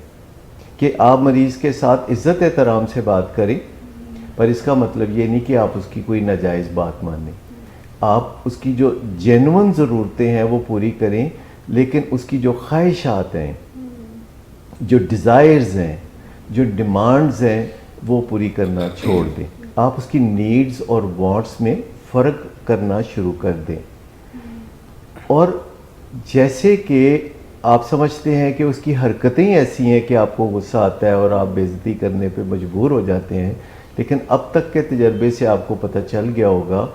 کہ آپ مریض کے ساتھ عزت احترام سے بات کریں, پر اس کا مطلب یہ نہیں کہ آپ اس کی کوئی ناجائز بات مانیں. آپ اس کی جو جینون ضرورتیں ہیں وہ پوری کریں, لیکن اس کی جو خواہشات ہیں, جو ڈیزائرز ہیں, جو ڈیمانڈز ہیں, وہ پوری کرنا چھوڑ دیں. آپ اس کی نیڈز اور وانٹس میں فرق کرنا شروع کر دیں. اور جیسے کہ آپ سمجھتے ہیں کہ اس کی حرکتیں ایسی ہیں کہ آپ کو غصہ آتا ہے اور آپ بے عزتی کرنے پہ مجبور ہو جاتے ہیں, لیکن اب تک کے تجربے سے آپ کو پتہ چل گیا ہوگا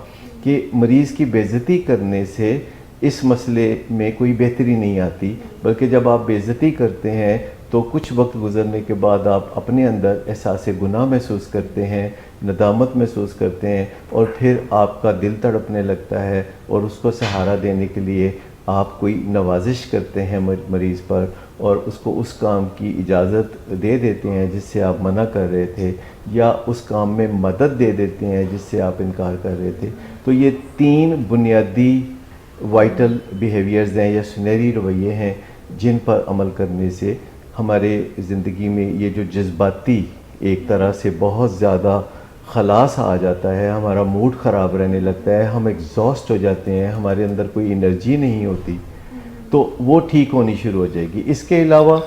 کہ مریض کی بے عزتی کرنے سے اس مسئلے میں کوئی بہتری نہیں آتی, بلکہ جب آپ بے عزتی کرتے ہیں تو کچھ وقت گزرنے کے بعد آپ اپنے اندر احساس گناہ محسوس کرتے ہیں, ندامت محسوس کرتے ہیں, اور پھر آپ کا دل تڑپنے لگتا ہے اور اس کو سہارا دینے کے لیے آپ کوئی نوازش کرتے ہیں مریض پر, اور اس کو اس کام کی اجازت دے دیتے ہیں جس سے آپ منع کر رہے تھے, یا اس کام میں مدد دے دیتے ہیں جس سے آپ انکار کر رہے تھے. تو یہ 3 بنیادی وائٹل بیہیویئرز ہیں یا سنہری رویے ہیں جن پر عمل کرنے سے ہمارے زندگی میں یہ جو جذباتی ایک طرح سے بہت زیادہ خلاص آ جاتا ہے, ہمارا موڈ خراب رہنے لگتا ہے, ہم ایگزاسٹ ہو جاتے ہیں, ہمارے اندر کوئی انرجی نہیں ہوتی, تو وہ ٹھیک ہونی شروع ہو جائے گی. اس کے علاوہ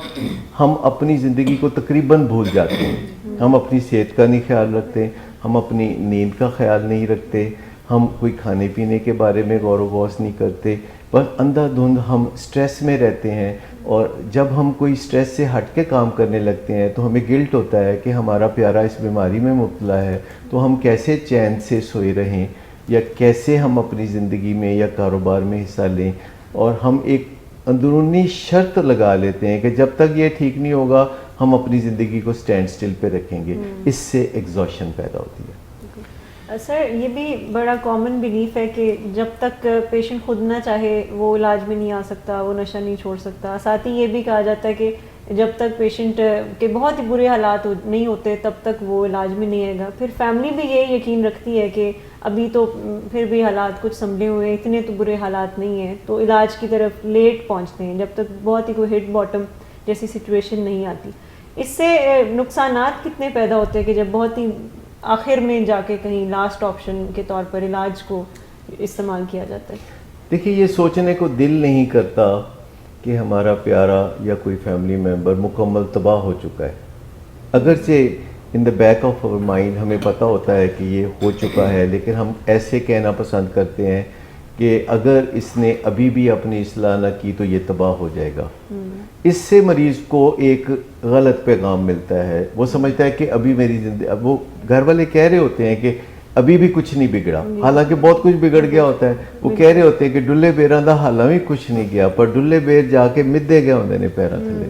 ہم اپنی زندگی کو تقریباً بھول جاتے ہیں. ہم اپنی صحت کا نہیں خیال رکھتے, ہم اپنی نیند کا خیال نہیں رکھتے, ہم کوئی کھانے پینے کے بارے میں غور و غوص نہیں کرتے, بس اندھا دھند ہم سٹریس میں رہتے ہیں. اور جب ہم کوئی سٹریس سے ہٹ کے کام کرنے لگتے ہیں تو ہمیں گلٹ ہوتا ہے کہ ہمارا پیارا اس بیماری میں مبتلا ہے, تو ہم کیسے چین سے سوئے رہیں, یا کیسے ہم اپنی زندگی میں یا کاروبار میں حصہ لیں. اور ہم ایک اندرونی شرط لگا لیتے ہیں کہ جب تک یہ ٹھیک نہیں ہوگا ہم اپنی زندگی کو سٹینڈ سٹل پہ رکھیں گے. اس سے ایگزاشن پیدا ہوتی ہے. سر یہ بھی بڑا کامن بلیف ہے کہ جب تک پیشنٹ خود نہ چاہے وہ علاج میں نہیں آ سکتا, وہ نشہ نہیں چھوڑ سکتا. ساتھ ہی یہ بھی کہا جاتا ہے کہ جب تک پیشنٹ کے بہت ہی برے حالات نہیں ہوتے تب تک وہ علاج میں نہیں آئے گا. پھر فیملی بھی یہ یقین رکھتی ہے کہ ابھی تو پھر بھی حالات کچھ سنبھلے ہوئے ہیں, اتنے تو برے حالات نہیں ہیں, تو علاج کی طرف لیٹ پہنچتے ہیں جب تک بہت ہی کوئی ہٹ باٹم جیسی سچویشن نہیں آتی. اس سے نقصانات کتنے پیدا ہوتے ہیں کہ جب بہت ہی آخر میں جا کے کہیں لاسٹ آپشن کے طور پر علاج کو استعمال کیا جاتا ہے؟ دیکھیے, یہ سوچنے کو دل نہیں کرتا کہ ہمارا پیارا یا کوئی فیملی ممبر مکمل تباہ ہو چکا ہے. اگرچہ in the back of our mind ہمیں پتہ ہوتا ہے کہ یہ ہو چکا ہے, لیکن ہم ایسے کہنا پسند کرتے ہیں کہ اگر اس نے ابھی بھی اپنی اصلاح نہ کی تو یہ تباہ ہو جائے گا. اس سے مریض کو ایک غلط پیغام ملتا ہے. وہ سمجھتا ہے کہ ابھی میری زندگی, اب وہ گھر والے کہہ رہے ہوتے ہیں کہ ابھی بھی کچھ نہیں بگڑا, حالانکہ بہت کچھ بگڑ گیا ہوتا ہے. وہ کہہ رہے ہوتے ہیں کہ ڈلے بیراں دا حالاں بھی کچھ نہیں گیا, پر ڈلے بیر جا کے مدے گئے ہوندے نے پیراں تھلے.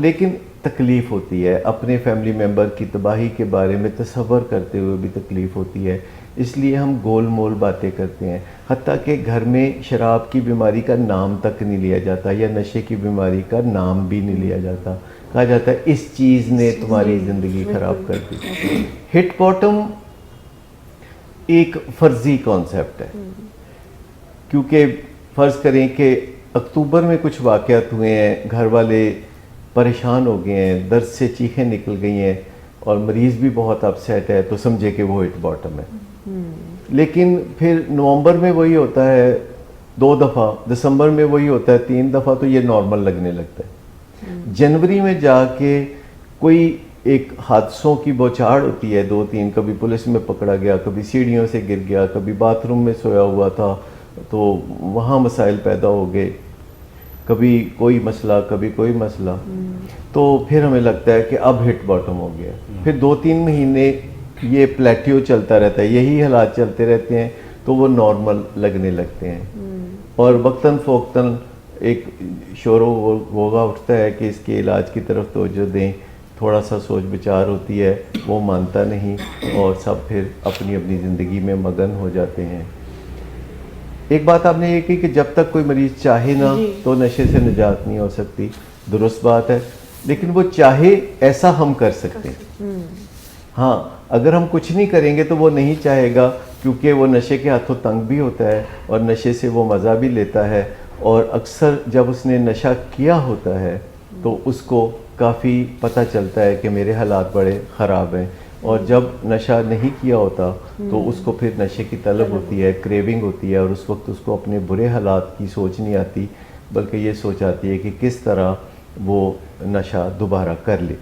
لیکن تکلیف ہوتی ہے, اپنے فیملی ممبر کی تباہی کے بارے میں تصور کرتے ہوئے بھی تکلیف ہوتی ہے. اس لیے ہم گول مول باتیں کرتے ہیں, حتیٰ کہ گھر میں شراب کی بیماری کا نام تک نہیں لیا جاتا, یا نشے کی بیماری کا نام بھی نہیں لیا جاتا. کہا جاتا ہے اس چیز نے تمہاری زندگی خراب کر دی. ہٹ باٹم ایک فرضی کانسیپٹ ہے, کیونکہ فرض کریں کہ اکتوبر میں کچھ واقعات ہوئے ہیں, گھر والے پریشان ہو گئے ہیں, درد سے چیخیں نکل گئی ہیں اور مریض بھی بہت اپسیٹ ہے, تو سمجھے کہ وہ ہٹ باٹم ہے. لیکن پھر نومبر میں وہی ہوتا ہے 2 دفعہ, دسمبر میں وہی ہوتا ہے 3 دفعہ, تو یہ نارمل لگنے لگتا ہے. جنوری میں جا کے کوئی ایک حادثوں کی بوچھاڑ ہوتی ہے 2-3, کبھی پولیس میں پکڑا گیا, کبھی سیڑھیوں سے گر گیا, کبھی باتھ روم میں سویا ہوا تھا تو وہاں مسائل پیدا ہو گئے, کبھی کوئی مسئلہ کبھی کوئی مسئلہ, تو پھر ہمیں لگتا ہے کہ اب ہٹ باٹم ہو گیا. پھر 2-3 مہینے یہ پلیٹیو چلتا رہتا ہے, یہی حالات چلتے رہتے ہیں, تو وہ نارمل لگنے لگتے ہیں. اور وقتاً فوقتاً ایک شور و غوغا اٹھتا ہے کہ اس کے علاج کی طرف توجہ دیں, تھوڑا سا سوچ بچار ہوتی ہے, وہ مانتا نہیں, اور سب پھر اپنی اپنی زندگی میں مگن ہو جاتے ہیں. ایک بات آپ نے یہ کی کہ جب تک کوئی مریض چاہے نہ تو نشے سے نجات نہیں ہو سکتی, درست بات ہے, لیکن وہ چاہے ایسا ہم کر سکتے ہیں. ہاں, اگر ہم کچھ نہیں کریں گے تو وہ نہیں چاہے گا, کیونکہ وہ نشے کے ہاتھوں تنگ بھی ہوتا ہے اور نشے سے وہ مزہ بھی لیتا ہے, اور اکثر جب اس نے نشہ کیا ہوتا ہے تو اس کو کافی پتہ چلتا ہے کہ میرے حالات بڑے خراب ہیں, اور جب نشہ نہیں کیا ہوتا تو اس کو پھر نشے کی طلب ہوتی ہے, کریونگ ہوتی ہے, اور اس وقت اس کو اپنے برے حالات کی سوچ نہیں آتی, بلکہ یہ سوچ آتی ہے کہ کس طرح وہ نشہ دوبارہ کر لے.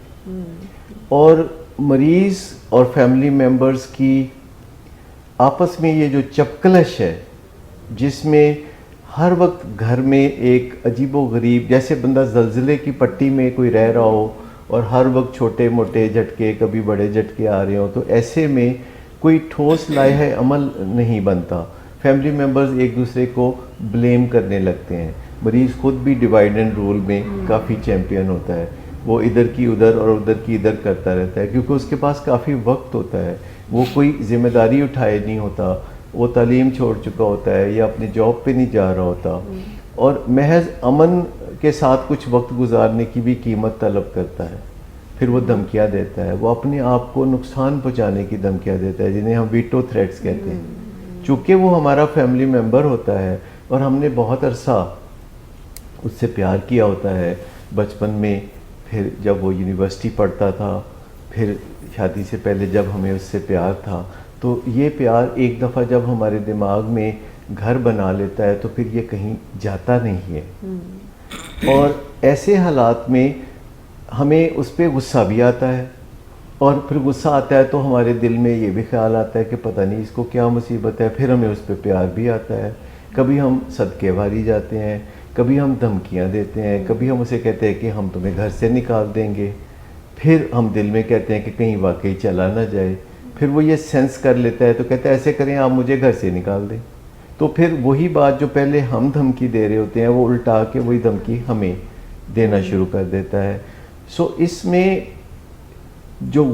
اور مریض اور فیملی ممبرز کی آپس میں یہ جو چپکلش ہے, جس میں ہر وقت گھر میں ایک عجیب و غریب, جیسے بندہ زلزلے کی پٹی میں کوئی رہ رہا ہو اور ہر وقت چھوٹے موٹے جھٹکے, کبھی بڑے جھٹکے آ رہے ہوں, تو ایسے میں کوئی ٹھوس لائحہ عمل نہیں بنتا. فیملی ممبرز ایک دوسرے کو بلیم کرنے لگتے ہیں. مریض خود بھی ڈیوائڈ اینڈ رول میں کافی چیمپئن ہوتا ہے, وہ ادھر کی ادھر اور ادھر کی ادھر کرتا رہتا ہے, کیونکہ اس کے پاس کافی وقت ہوتا ہے, وہ کوئی ذمہ داری اٹھائے نہیں ہوتا, وہ تعلیم چھوڑ چکا ہوتا ہے یا اپنی جاب پہ نہیں جا رہا ہوتا, اور محض امن کے ساتھ کچھ وقت گزارنے کی بھی قیمت طلب کرتا ہے. پھر وہ دھمکیاں دیتا ہے, وہ اپنے آپ کو نقصان پہنچانے کی دھمکیاں دیتا ہے, جنہیں ہم ویٹو تھریٹس کہتے ہیں. چونکہ وہ ہمارا فیملی ممبر ہوتا ہے اور ہم نے بہت عرصہ اس سے پیار کیا ہوتا ہے بچپن میں, پھر جب وہ یونیورسٹی پڑھتا تھا, پھر شادی سے پہلے جب ہمیں اس سے پیار تھا, تو یہ پیار ایک دفعہ جب ہمارے دماغ میں گھر بنا لیتا ہے تو پھر یہ کہیں جاتا نہیں ہے. اور ایسے حالات میں ہمیں اس پہ غصہ بھی آتا ہے, اور پھر غصہ آتا ہے تو ہمارے دل میں یہ بھی خیال آتا ہے کہ پتہ نہیں اس کو کیا مصیبت ہے, پھر ہمیں اس پہ پیار بھی آتا ہے. کبھی ہم صدقے واری جاتے ہیں, کبھی ہم دھمکیاں دیتے ہیں, کبھی ہم اسے کہتے ہیں کہ ہم تمہیں گھر سے نکال دیں گے, پھر ہم دل میں کہتے ہیں کہ کہیں واقعی چلا نہ جائے, پھر وہ یہ سینس کر لیتا ہے تو کہتا ہے ایسے کریں آپ مجھے گھر سے نکال دیں, تو پھر وہی بات جو پہلے ہم دھمکی دے رہے ہوتے ہیں وہ الٹا کے وہی دھمکی ہمیں دینا شروع کر دیتا ہے. سو اس میں جو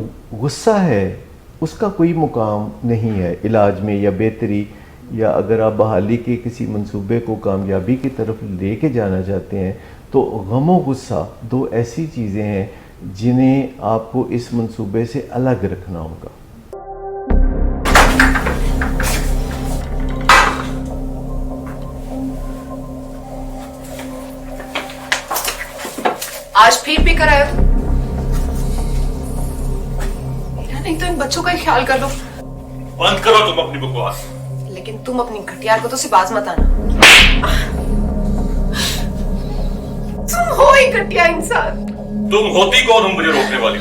غصہ ہے اس کا کوئی مقام نہیں ہے علاج میں یا بہتری, یا اگر آپ بحالی کے کسی منصوبے کو کامیابی کی طرف لے کے جانا چاہتے ہیں تو غم و غصہ 2 ایسی چیزیں ہیں جنہیں آپ کو اس منصوبے سے الگ رکھنا ہوگا. آج پھر بھی کرایا نہیں تو ان بچوں کا ہی خیال کر لو. بند کرو تم اپنی بکواس. لیکن تم اپنی گھٹیار کو تو سے باز مت آنا. تم ہو ہی گھٹیا انسان. تم ہوتی کون ہو مجھے روکنے والی؟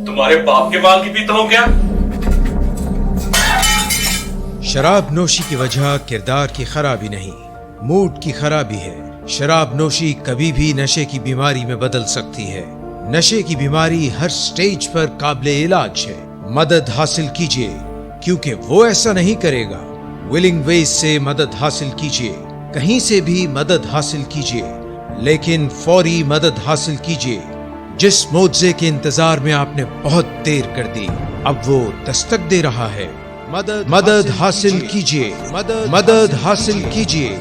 تمہارے باپ کے مال کی پیتا ہوں کیا؟ شراب نوشی کی وجہ کردار کی خرابی نہیں, موڈ کی خرابی ہے. شراب نوشی کبھی بھی نشے کی بیماری میں بدل سکتی ہے. نشے کی بیماری ہر سٹیج پر قابل علاج ہے. مدد حاصل کیجیے, کیونکہ وہ ایسا نہیں کرے گا. ولنگ ویز سے مدد حاصل کیجیے, کہیں سے بھی مدد حاصل کیجیے, لیکن فوری مدد حاصل کیجیے. جس معجزے کے انتظار میں آپ نے بہت دیر کر دی, اب وہ دستک دے رہا ہے. مدد حاصل کیجیے, مدد حاصل کیجیے,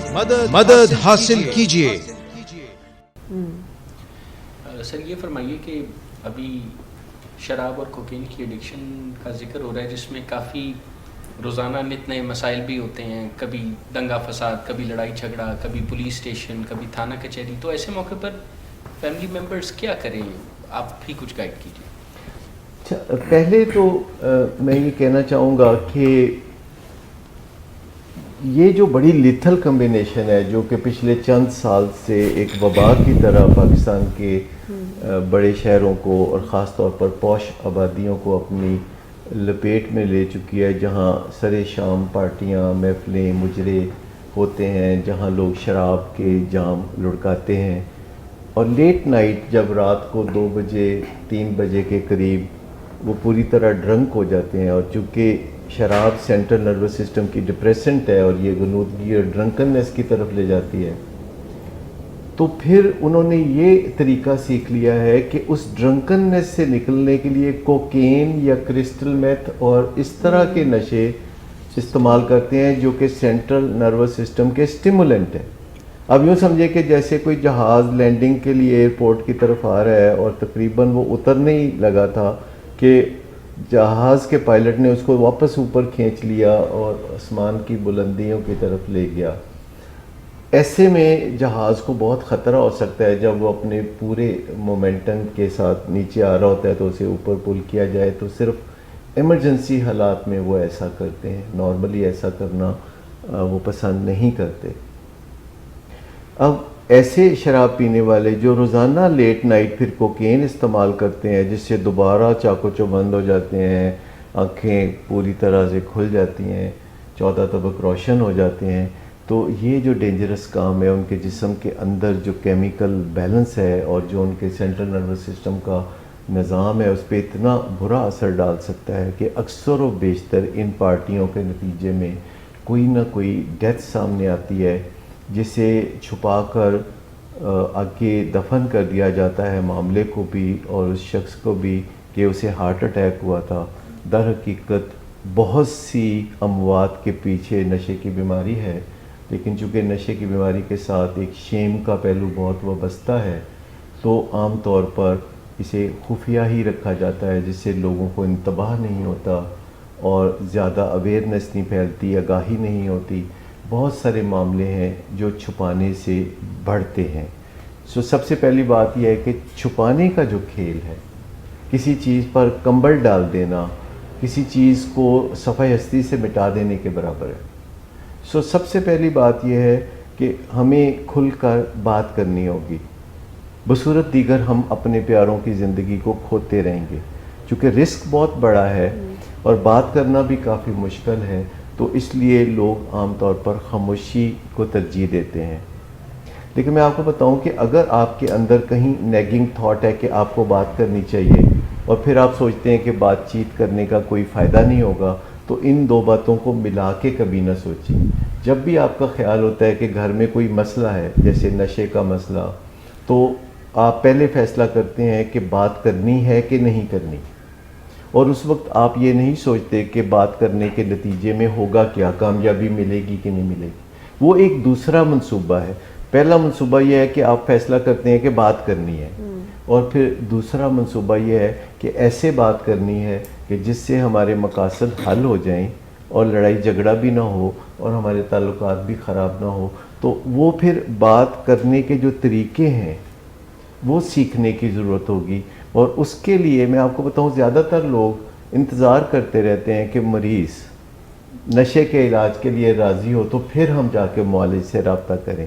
مدد حاصل کیجیے. سر یہ فرمائیے کہ ابھی شراب اور کوکین کی ایڈکشن کا ذکر ہو رہا ہے جس میں کافی روزانہ نت نئے مسائل بھی ہوتے ہیں, کبھی دنگا فساد, کبھی لڑائی جھگڑا, کبھی پولیس اسٹیشن, کبھی تھانہ کچہری. تو ایسے موقع پر فیملی ممبرس کیا کریں, آپ بھی کچھ گائیڈ کیجیے. پہلے تو میں یہ کہنا چاہوں گا کہ یہ جو بڑی لیتھل کمبینیشن ہے جو کہ پچھلے چند سال سے ایک وبا کی طرح پاکستان کے بڑے شہروں کو اور خاص طور پر پوش آبادیوں کو اپنی لپیٹ میں لے چکی ہے, جہاں سر شام پارٹیاں, محفلیں, مجرے ہوتے ہیں, جہاں لوگ شراب کے جام لڑکاتے ہیں, اور لیٹ نائٹ جب رات کو 2 بجے 3 بجے کے قریب وہ پوری طرح ڈرنک ہو جاتے ہیں. اور چونکہ شراب سینٹرل نروس سسٹم کی ڈپریسنٹ ہے اور یہ غنودگی اور ڈرنکننس کی طرف لے جاتی ہے, تو پھر انہوں نے یہ طریقہ سیکھ لیا ہے کہ اس ڈرنکننس سے نکلنے کے لیے کوکین یا کرسٹل میتھ اور اس طرح کے نشے استعمال کرتے ہیں جو کہ سینٹرل نروس سسٹم کے اسٹیمولنٹ ہیں. اب یوں سمجھے کہ جیسے کوئی جہاز لینڈنگ کے لیے ایئرپورٹ کی طرف آ رہا ہے اور تقریباً وہ اترنے ہی لگا تھا کہ جہاز کے پائلٹ نے اس کو واپس اوپر کھینچ لیا اور آسمان کی بلندیوں کی طرف لے گیا. ایسے میں جہاز کو بہت خطرہ ہو سکتا ہے جب وہ اپنے پورے مومنٹم کے ساتھ نیچے آ رہا ہوتا ہے تو اسے اوپر پل کیا جائے, تو صرف ایمرجنسی حالات میں وہ ایسا کرتے ہیں, نارملی ایسا کرنا وہ پسند نہیں کرتے. اب ایسے شراب پینے والے جو روزانہ لیٹ نائٹ پھر کوکین استعمال کرتے ہیں جس سے دوبارہ چاقو چوبند ہو جاتے ہیں, آنکھیں پوری طرح سے کھل جاتی ہیں, 14 طبق روشن ہو جاتے ہیں, تو یہ جو ڈینجرس کام ہے ان کے جسم کے اندر جو کیمیکل بیلنس ہے اور جو ان کے سینٹرل نروس سسٹم کا نظام ہے اس پہ اتنا برا اثر ڈال سکتا ہے کہ اکثر و بیشتر ان پارٹیوں کے نتیجے میں کوئی نہ کوئی ڈیتھ سامنے آتی ہے جسے چھپا کر آگے دفن کر دیا جاتا ہے معاملے کو بھی اور اس شخص کو بھی کہ اسے ہارٹ اٹیک ہوا تھا. در حقیقت بہت سی اموات کے پیچھے نشے کی بیماری ہے, لیکن چونکہ نشے کی بیماری کے ساتھ ایک شیم کا پہلو بہت وابستہ ہے تو عام طور پر اسے خفیہ ہی رکھا جاتا ہے جس سے لوگوں کو انتباہ نہیں ہوتا اور زیادہ اویئرنیس نہیں پھیلتی, آگاہی نہیں ہوتی. بہت سارے معاملے ہیں جو چھپانے سے بڑھتے ہیں. سب سے پہلی بات یہ ہے کہ چھپانے کا جو کھیل ہے, کسی چیز پر کمبل ڈال دینا کسی چیز کو صفحہ ہستی سے مٹا دینے کے برابر ہے. سب سے پہلی بات یہ ہے کہ ہمیں کھل کر بات کرنی ہوگی, بصورت دیگر ہم اپنے پیاروں کی زندگی کو کھوتے رہیں گے. چونکہ رسک بہت بڑا ہے اور بات کرنا بھی کافی مشکل ہے, تو اس لیے لوگ عام طور پر خاموشی کو ترجیح دیتے ہیں. لیکن میں آپ کو بتاؤں کہ اگر آپ کے اندر کہیں نیگنگ تھاٹ ہے کہ آپ کو بات کرنی چاہیے اور پھر آپ سوچتے ہیں کہ بات چیت کرنے کا کوئی فائدہ نہیں ہوگا, تو ان دو باتوں کو ملا کے کبھی نہ سوچیں. جب بھی آپ کا خیال ہوتا ہے کہ گھر میں کوئی مسئلہ ہے جیسے نشے کا مسئلہ, تو آپ پہلے فیصلہ کرتے ہیں کہ بات کرنی ہے کہ نہیں کرنی, اور اس وقت آپ یہ نہیں سوچتے کہ بات کرنے کے نتیجے میں ہوگا کیا, کامیابی ملے گی کہ نہیں ملے گی. وہ ایک دوسرا منصوبہ ہے. پہلا منصوبہ یہ ہے کہ آپ فیصلہ کرتے ہیں کہ بات کرنی ہے, اور پھر دوسرا منصوبہ یہ ہے کہ ایسے بات کرنی ہے کہ جس سے ہمارے مقاصد حل ہو جائیں اور لڑائی جھگڑا بھی نہ ہو اور ہمارے تعلقات بھی خراب نہ ہو. تو وہ پھر بات کرنے کے جو طریقے ہیں وہ سیکھنے کی ضرورت ہوگی. اور اس کے لیے میں آپ کو بتاؤں زیادہ تر لوگ انتظار کرتے رہتے ہیں کہ مریض نشے کے علاج کے لیے راضی ہو تو پھر ہم جا کے معالج سے رابطہ کریں.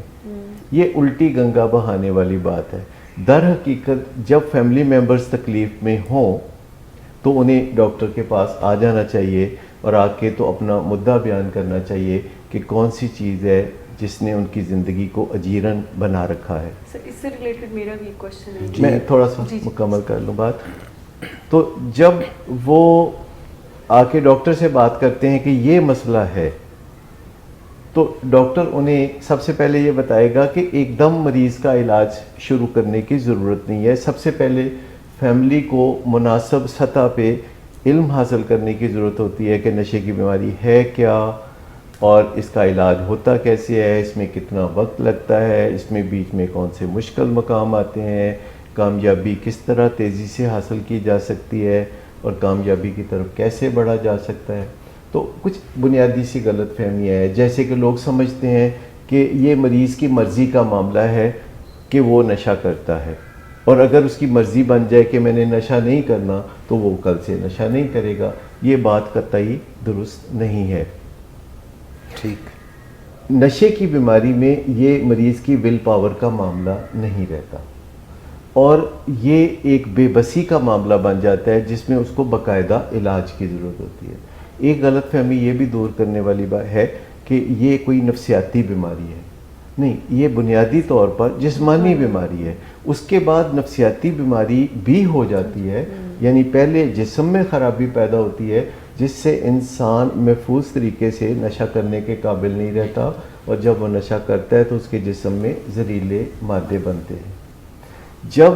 یہ الٹی گنگا بہانے والی بات ہے. در حقیقت جب فیملی ممبرز تکلیف میں ہوں تو انہیں ڈاکٹر کے پاس آ جانا چاہیے اور آ کے تو اپنا مدعا بیان کرنا چاہیے کہ کون سی چیز ہے جس نے ان کی زندگی کو اجیرن بنا رکھا ہے. اس سے ریلیٹڈ میرا بھی ایک کوشچن ہے. میں تھوڑا سا مکمل کر لوں بات. تو جب وہ آ کے ڈاکٹر سے بات کرتے ہیں کہ یہ مسئلہ ہے, تو ڈاکٹر انہیں سب سے پہلے یہ بتائے گا کہ ایک دم مریض کا علاج شروع کرنے کی ضرورت نہیں ہے. سب سے پہلے فیملی کو مناسب سطح پہ علم حاصل کرنے کی ضرورت ہوتی ہے کہ نشے کی بیماری ہے کیا اور اس کا علاج ہوتا کیسے ہے, اس میں کتنا وقت لگتا ہے, اس میں بیچ میں کون سے مشکل مقام آتے ہیں, کامیابی کس طرح تیزی سے حاصل کی جا سکتی ہے اور کامیابی کی طرف کیسے بڑھا جا سکتا ہے. تو کچھ بنیادی سی غلط فہمیاں ہیں، جیسے کہ لوگ سمجھتے ہیں کہ یہ مریض کی مرضی کا معاملہ ہے کہ وہ نشہ کرتا ہے، اور اگر اس کی مرضی بن جائے کہ میں نے نشہ نہیں کرنا تو وہ کل سے نشہ نہیں کرے گا. یہ بات قطعی درست نہیں ہے. ٹھیک. نشے کی بیماری میں یہ مریض کی ول پاور کا معاملہ نہیں رہتا، اور یہ ایک بے بسی کا معاملہ بن جاتا ہے جس میں اس کو باقاعدہ علاج کی ضرورت ہوتی ہے. ایک غلط فہمی یہ بھی دور کرنے والی بات ہے کہ یہ کوئی نفسیاتی بیماری ہے. نہیں، یہ بنیادی طور پر جسمانی بیماری ہے. اس کے بعد نفسیاتی بیماری بھی ہو جاتی ہے، یعنی پہلے جسم میں خرابی پیدا ہوتی ہے جس سے انسان محفوظ طریقے سے نشہ کرنے کے قابل نہیں رہتا، اور جب وہ نشہ کرتا ہے تو اس کے جسم میں زہریلے مادے بنتے ہیں. جب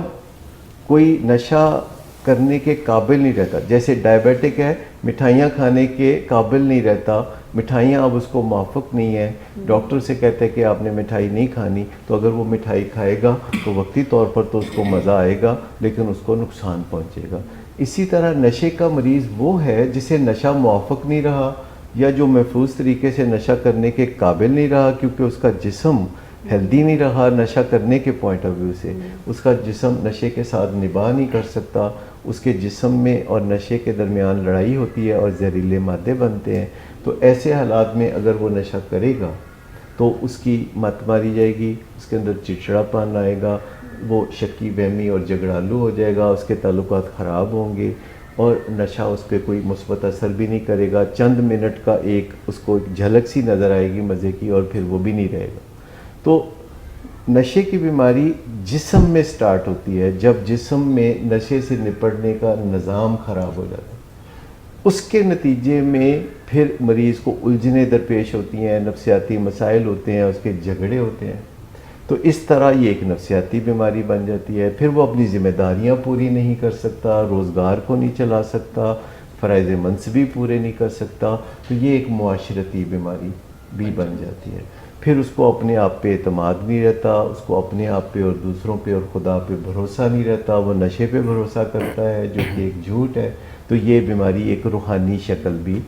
کوئی نشہ کرنے کے قابل نہیں رہتا، جیسے ڈائبیٹک ہے، مٹھائیاں کھانے کے قابل نہیں رہتا، مٹھائیاں اب اس کو موافق نہیں ہیں، ڈاکٹر سے کہتے ہیں کہ آپ نے مٹھائی نہیں کھانی، تو اگر وہ مٹھائی کھائے گا تو وقتی طور پر تو اس کو مزہ آئے گا لیکن اس کو نقصان پہنچے گا. اسی طرح نشے کا مریض وہ ہے جسے نشہ موافق نہیں رہا، یا جو محفوظ طریقے سے نشہ کرنے کے قابل نہیں رہا کیونکہ اس کا جسم ہیلدی نہیں رہا نشہ کرنے کے پوائنٹ آف ویو سے. اس کا جسم نشے کے ساتھ نباہ نہیں کر سکتا، اس کے جسم میں اور نشے کے درمیان لڑائی ہوتی ہے اور زہریلے مادے بنتے ہیں. تو ایسے حالات میں اگر وہ نشہ کرے گا تو اس کی مت ماری جائے گی، اس کے اندر چڑچڑا پن آئے گا، وہ شکی بہمی اور جھگڑالو ہو جائے گا، اس کے تعلقات خراب ہوں گے، اور نشہ اس پہ کوئی مثبت اثر بھی نہیں کرے گا. چند منٹ کا اس کو ایک جھلک سی نظر آئے گی مزے کی، اور پھر وہ بھی نہیں رہے گا. تو نشے کی بیماری جسم میں سٹارٹ ہوتی ہے جب جسم میں نشے سے نپٹنے کا نظام خراب ہو جاتا ہے. اس کے نتیجے میں پھر مریض کو الجھنیں درپیش ہوتی ہیں، نفسیاتی مسائل ہوتے ہیں، اس کے جھگڑے ہوتے ہیں. تو اس طرح یہ ایک نفسیاتی بیماری بن جاتی ہے. پھر وہ اپنی ذمہ داریاں پوری نہیں کر سکتا، روزگار کو نہیں چلا سکتا، فرائض منصبی پورے نہیں کر سکتا. تو یہ ایک معاشرتی بیماری بھی بن جاتی ہے. پھر اس کو اپنے آپ پہ اعتماد نہیں رہتا، اس کو اپنے آپ پہ اور دوسروں پہ اور خدا پہ بھروسہ نہیں رہتا، وہ نشے پہ بھروسہ کرتا ہے جو کہ ایک جھوٹ ہے. تو یہ بیماری ایک روحانی شکل بھی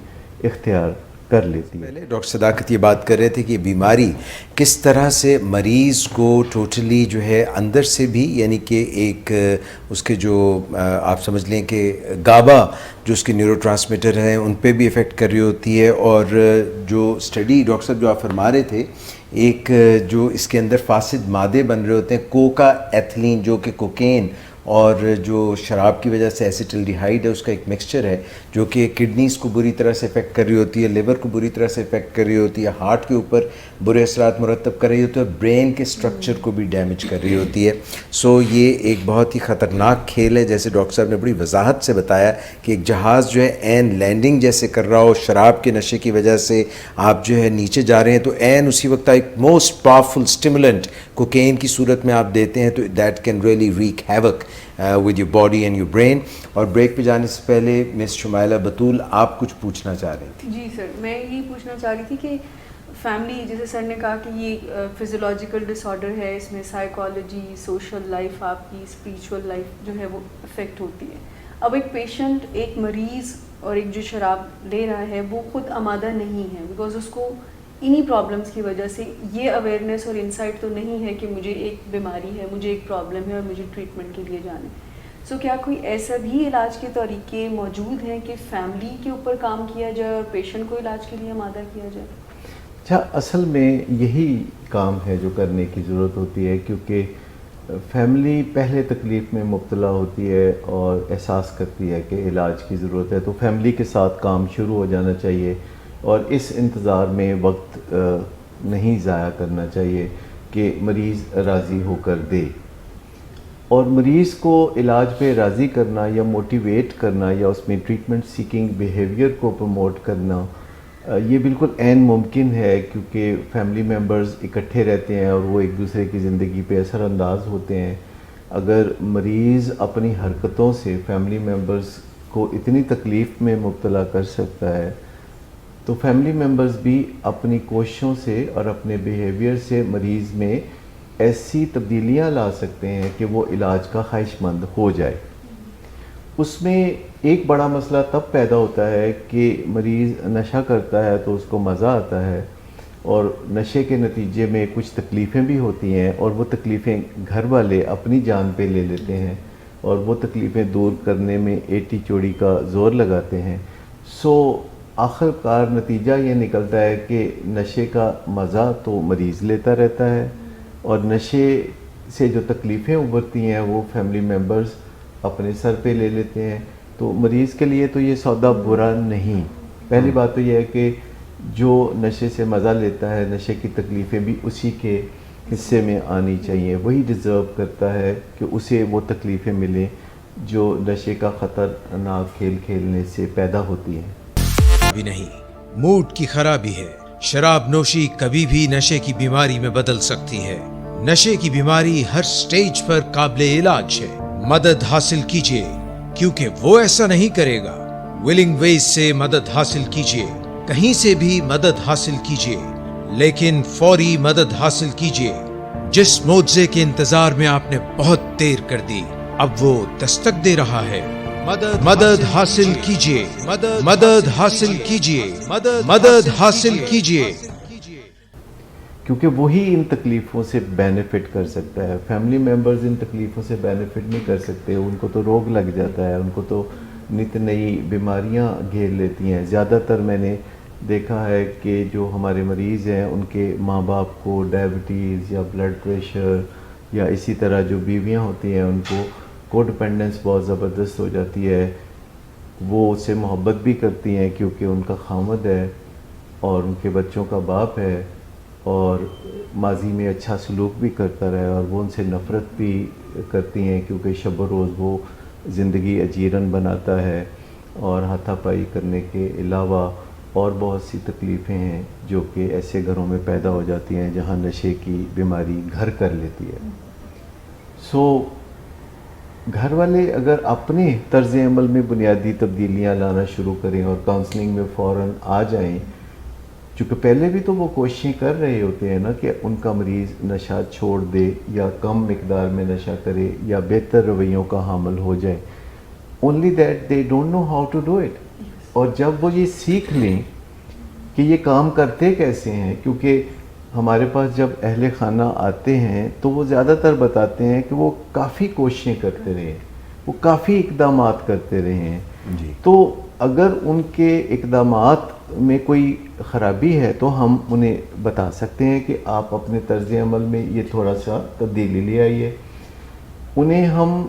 اختیار کر لیتی ہے. پہلے ڈاکٹر صداقت یہ بات کر رہے تھے کہ بیماری کس طرح سے مریض کو ٹوٹلی جو ہے اندر سے بھی، یعنی کہ ایک اس کے جو آپ سمجھ لیں کہ گابا جو اس کے نیورو ٹرانسمیٹر ہیں ان پہ بھی افیکٹ کر رہی ہوتی ہے. اور جو اسٹڈی ڈاکٹر صاحب جو آپ فرما رہے تھے، ایک جو اس کے اندر فاسد مادے بن رہے ہوتے ہیں، کوکا ایتھلین جو کہ کوکین اور جو شراب کی وجہ سے ایسیٹلڈیہائیڈ ہے اس کا ایک مکسچر ہے جو کہ کڈنیز کو بری طرح سے افیکٹ کر رہی ہوتی ہے، لیور کو بری طرح سے افیکٹ کر رہی ہوتی ہے، ہارٹ کے اوپر برے اثرات مرتب کر رہی ہوتی ہے، اور برین کے سٹرکچر کو بھی ڈیمیج کر رہی ہوتی ہے. سو یہ ایک بہت ہی خطرناک کھیل ہے، جیسے ڈاکٹر صاحب نے بڑی وضاحت سے بتایا کہ ایک جہاز جو ہے عین لینڈنگ جیسے کر رہا ہو، شراب کے نشے کی وجہ سے آپ جو ہے نیچے جا رہے ہیں، تو عین اسی وقت ایک موسٹ پاورفل اسٹیمولنٹ کوکین کی صورت میں آپ دیتے ہیں تو that can really wreak havoc with your body and your brain. اور بریک پہ جانے سے پہلے مس شمائلہ بطول آپ کچھ پوچھنا چاہ رہی تھی. جی سر، میں یہ پوچھنا چاہ رہی تھی کہ فیملی، جیسے سر نے کہا کہ یہ فزیولوجیکل ڈس آرڈر ہے، اس میں سائیکالوجی، سوشل لائف، آپ کی اسپریچول لائف جو ہے وہ افیکٹ ہوتی ہے. اب ایک پیشنٹ، ایک مریض اور ایک جو شراب لے رہا ہے وہ خود آمادہ نہیں ہے، بیکاز اس کو انہی پرابلمس کی وجہ سے یہ اویئرنیس اور انسائٹ تو نہیں ہے کہ مجھے ایک بیماری ہے، مجھے ایک پرابلم ہے اور مجھے ٹریٹمنٹ کے لیے جانا ہے. سو کیا کوئی ایسا بھی علاج کے طریقے موجود ہیں کہ فیملی کے اوپر کام کیا جائے اور پیشنٹ کو علاج کے لیے آمادہ کیا جائے؟ اچھا، اصل میں یہی کام ہے جو کرنے کی ضرورت ہوتی ہے، کیونکہ فیملی پہلے تکلیف میں مبتلا ہوتی ہے اور احساس کرتی ہے کہ علاج کی ضرورت ہے، تو فیملی کے ساتھ کام شروع ہو جانا چاہیے، اور اس انتظار میں وقت نہیں ضائع کرنا چاہیے کہ مریض راضی ہو کر دے. اور مریض کو علاج پہ راضی کرنا یا موٹیویٹ کرنا یا اس میں ٹریٹمنٹ سیکنگ بیہیویئر کو پروموٹ کرنا یہ بالکل عین ممکن ہے، کیونکہ فیملی ممبرز اکٹھے رہتے ہیں اور وہ ایک دوسرے کی زندگی پہ اثر انداز ہوتے ہیں. اگر مریض اپنی حرکتوں سے فیملی ممبرز کو اتنی تکلیف میں مبتلا کر سکتا ہے تو فیملی ممبرز بھی اپنی کوششوں سے اور اپنے بیہیویئر سے مریض میں ایسی تبدیلیاں لا سکتے ہیں کہ وہ علاج کا خواہش مند ہو جائے. اس میں ایک بڑا مسئلہ تب پیدا ہوتا ہے کہ مریض نشہ کرتا ہے تو اس کو مزہ آتا ہے, اور نشے کے نتیجے میں کچھ تکلیفیں بھی ہوتی ہیں, اور وہ تکلیفیں گھر والے اپنی جان پہ لے لیتے ہیں, اور وہ تکلیفیں دور کرنے میں ایٹی چوڑی کا زور لگاتے ہیں. سو آخر کار نتیجہ یہ نکلتا ہے کہ نشے کا مزہ تو مریض لیتا رہتا ہے, اور نشے سے جو تکلیفیں ابھرتی ہیں وہ فیملی ممبرز اپنے سر پہ لے لیتے ہیں. تو مریض کے لیے تو یہ سودا برا نہیں. پہلی بات تو یہ ہے کہ جو نشے سے مزہ لیتا ہے, نشے کی تکلیفیں بھی اسی کے حصے میں آنی چاہیے. وہی ڈیزرو کرتا ہے کہ اسے وہ تکلیفیں ملیں جو نشے کا خطرناک کھیل کھیلنے سے پیدا ہوتی ہیں. بھی نہیں, موڈ کی خرابی ہے. شراب نوشی کبھی بھی نشے کی بیماری میں بدل سکتی ہے. نشے کی بیماری ہر سٹیج پر قابل علاج ہے. مدد حاصل کیجیے, کیونکہ وہ ایسا نہیں کرے گا. ولنگ ویز سے مدد حاصل کیجیے, کہیں سے بھی مدد حاصل کیجیے, لیکن فوری مدد حاصل کیجیے. جس معجزے کے انتظار میں آپ نے بہت دیر کر دی, اب وہ دستک دے رہا ہے. مدد حاصل کیجیے, مدد حاصل کیجیے, مدد حاصل کیجیے. کیونکہ وہی ان تکلیفوں سے بینیفٹ کر سکتا ہے. فیملی ممبرز ان تکلیفوں سے بینیفٹ نہیں کر سکتے. ان کو تو روگ لگ جاتا ہے, ان کو تو نت نئی بیماریاں گھیر لیتی ہیں. زیادہ تر میں نے دیکھا ہے کہ جو ہمارے مریض ہیں ان کے ماں باپ کو ڈائبٹیز یا بلڈ پریشر, یا اسی طرح جو بیویاں ہوتی ہیں ان کو کو ڈپینڈنس بہت زبردست ہو جاتی ہے. وہ اس سے محبت بھی کرتی ہیں کیونکہ ان کا خامد ہے اور ان کے بچوں کا باپ ہے, اور ماضی میں اچھا سلوک بھی کرتا رہا ہے, اور وہ ان سے نفرت بھی کرتی ہیں کیونکہ شب و روز وہ زندگی اجیرن بناتا ہے, اور ہاتھا پائی کرنے کے علاوہ اور بہت سی تکلیفیں ہیں جو کہ ایسے گھروں میں پیدا ہو جاتی ہیں جہاں نشے کی بیماری گھر کر لیتی ہے. سو گھر والے اگر اپنے طرز عمل میں بنیادی تبدیلیاں لانا شروع کریں اور کاؤنسلنگ میں فوراً آ جائیں, چونکہ پہلے بھی تو وہ کوششیں کر رہے ہوتے ہیں نا کہ ان کا مریض نشہ چھوڑ دے یا کم مقدار میں نشہ کرے یا بہتر رویوں کا حامل ہو جائے. Only that they don't know how to do it. اور جب وہ یہ سیکھ لیں کہ یہ کام کرتے کیسے ہیں, کیونکہ ہمارے پاس جب اہل خانہ آتے ہیں تو وہ زیادہ تر بتاتے ہیں کہ وہ کافی کوششیں کرتے رہے, وہ کافی اقدامات کرتے رہے ہیں. تو اگر ان کے اقدامات میں کوئی خرابی ہے تو ہم انہیں بتا سکتے ہیں کہ آپ اپنے طرز عمل میں یہ تھوڑا سا تبدیلی لے آئیے. انہیں ہم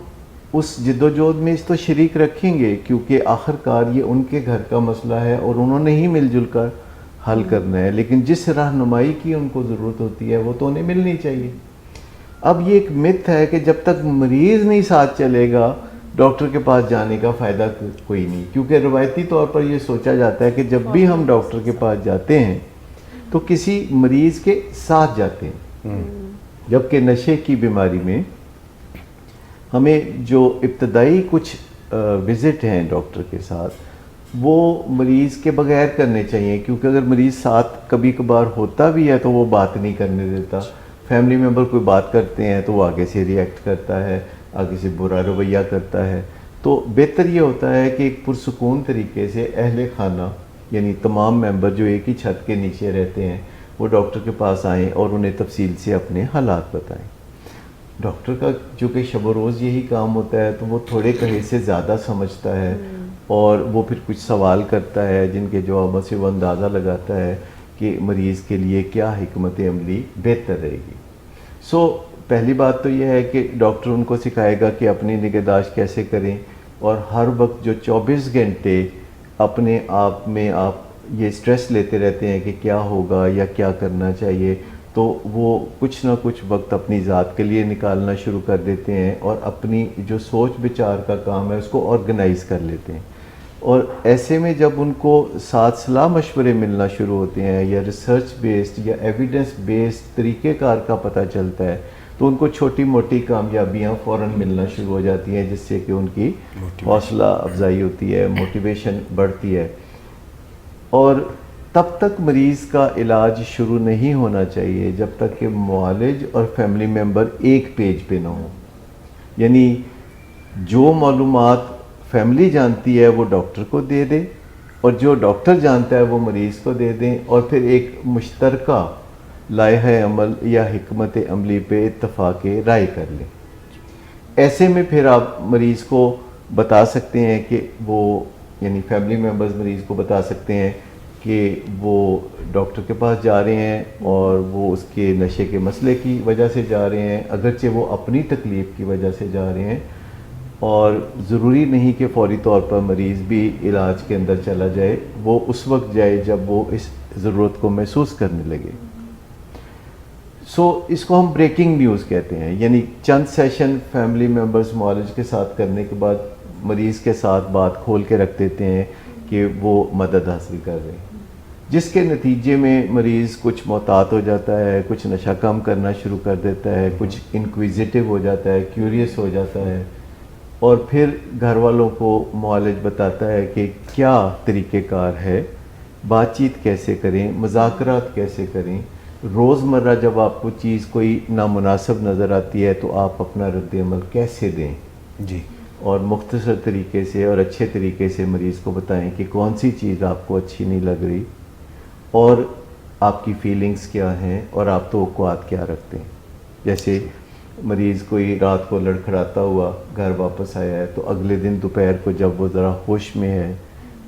اس جد و جہد میں اس تو شریک رکھیں گے کیونکہ آخر کار یہ ان کے گھر کا مسئلہ ہے اور انہوں نے ہی مل جل کر حل کرنا ہے. لیکن جس رہنمائی کی ان کو ضرورت ہوتی ہے وہ تو انہیں ملنی چاہیے. اب یہ ایک مت ہے کہ جب تک مریض نہیں ساتھ چلے گا ڈاکٹر کے پاس جانے کا فائدہ کوئی نہیں, کیونکہ روایتی طور پر یہ سوچا جاتا ہے کہ جب بھی ہم ڈاکٹر کے پاس جاتے ہیں تو کسی مریض کے ساتھ جاتے ہیں, جبکہ نشے کی بیماری میں ہمیں جو ابتدائی کچھ وزٹ ہیں ڈاکٹر کے ساتھ وہ مریض کے بغیر کرنے چاہیے, کیونکہ اگر مریض ساتھ کبھی کبھار ہوتا بھی ہے تو وہ بات نہیں کرنے دیتا. فیملی ممبر کوئی بات کرتے ہیں تو وہ آگے سے ریئیکٹ کرتا ہے, آگے سے برا رویہ کرتا ہے. تو بہتر یہ ہوتا ہے کہ ایک پرسکون طریقے سے اہل خانہ یعنی تمام ممبر جو ایک ہی چھت کے نیچے رہتے ہیں وہ ڈاکٹر کے پاس آئیں اور انہیں تفصیل سے اپنے حالات بتائیں. ڈاکٹر کا جو کہ شب و روز یہی کام ہوتا ہے تو وہ تھوڑے کہے سے زیادہ سمجھتا ہے, اور وہ پھر کچھ سوال کرتا ہے جن کے جوابوں سے وہ اندازہ لگاتا ہے کہ مریض کے لیے کیا حکمت عملی بہتر رہے گی. سو پہلی بات تو یہ ہے کہ ڈاکٹر ان کو سکھائے گا کہ اپنی نگہداشت کیسے کریں, اور ہر وقت جو 24 گھنٹے اپنے آپ میں آپ یہ سٹریس لیتے رہتے ہیں کہ کیا ہوگا یا کیا کرنا چاہیے, تو وہ کچھ نہ کچھ وقت اپنی ذات کے لیے نکالنا شروع کر دیتے ہیں اور اپنی جو سوچ بچار کا کام ہے اس کو آرگنائز کر لیتے ہیں. اور ایسے میں جب ان کو ساتھ صلاح مشورے ملنا شروع ہوتے ہیں یا ریسرچ بیسڈ یا ایویڈنس بیسڈ طریقہ کار کا پتہ چلتا ہے تو ان کو چھوٹی موٹی کامیابیاں فوراً ملنا شروع ہو جاتی ہیں, جس سے کہ ان کی حوصلہ افزائی ہوتی ہے, موٹیویشن بڑھتی ہے. اور تب تک مریض کا علاج شروع نہیں ہونا چاہیے جب تک کہ معالج اور فیملی ممبر ایک پیج پہ نہ ہوں. یعنی جو معلومات فیملی جانتی ہے وہ ڈاکٹر کو دے دے اور جو ڈاکٹر جانتا ہے وہ مریض کو دے دیں, اور پھر ایک مشترکہ لائحہ عمل یا حکمت عملی پہ اتفاق رائے کر لیں. ایسے میں پھر آپ مریض کو بتا سکتے ہیں کہ وہ, یعنی فیملی ممبرز مریض کو بتا سکتے ہیں کہ وہ ڈاکٹر کے پاس جا رہے ہیں اور وہ اس کے نشے کے مسئلے کی وجہ سے جا رہے ہیں, اگرچہ وہ اپنی تکلیف کی وجہ سے جا رہے ہیں, اور ضروری نہیں کہ فوری طور پر مریض بھی علاج کے اندر چلا جائے, وہ اس وقت جائے جب وہ اس ضرورت کو محسوس کرنے لگے. اس کو ہم بریکنگ نیوز کہتے ہیں. یعنی چند سیشن فیملی ممبرز معالج کے ساتھ کرنے کے بعد مریض کے ساتھ بات کھول کے رکھ دیتے ہیں کہ وہ مدد حاصل کر رہے ہیں, جس کے نتیجے میں مریض کچھ محتاط ہو جاتا ہے, کچھ نشہ کم کرنا شروع کر دیتا ہے, کچھ انکویزیٹو ہو جاتا ہے, کیوریس ہو جاتا ہے, اور پھر گھر والوں کو معالج بتاتا ہے کہ کیا طریقہ کار ہے, بات چیت کیسے کریں, مذاکرات کیسے کریں. روزمرہ جب آپ کو چیز کوئی نامناسب نظر آتی ہے تو آپ اپنا رد عمل کیسے دیں, جی, اور مختصر طریقے سے اور اچھے طریقے سے مریض کو بتائیں کہ کون سی چیز آپ کو اچھی نہیں لگ رہی اور آپ کی فیلنگز کیا ہیں اور آپ توقعات کیا رکھتے ہیں. جیسے مریض کوئی رات کو لڑکھڑاتا ہوا گھر واپس آیا ہے تو اگلے دن دوپہر کو جب وہ ذرا ہوش میں ہے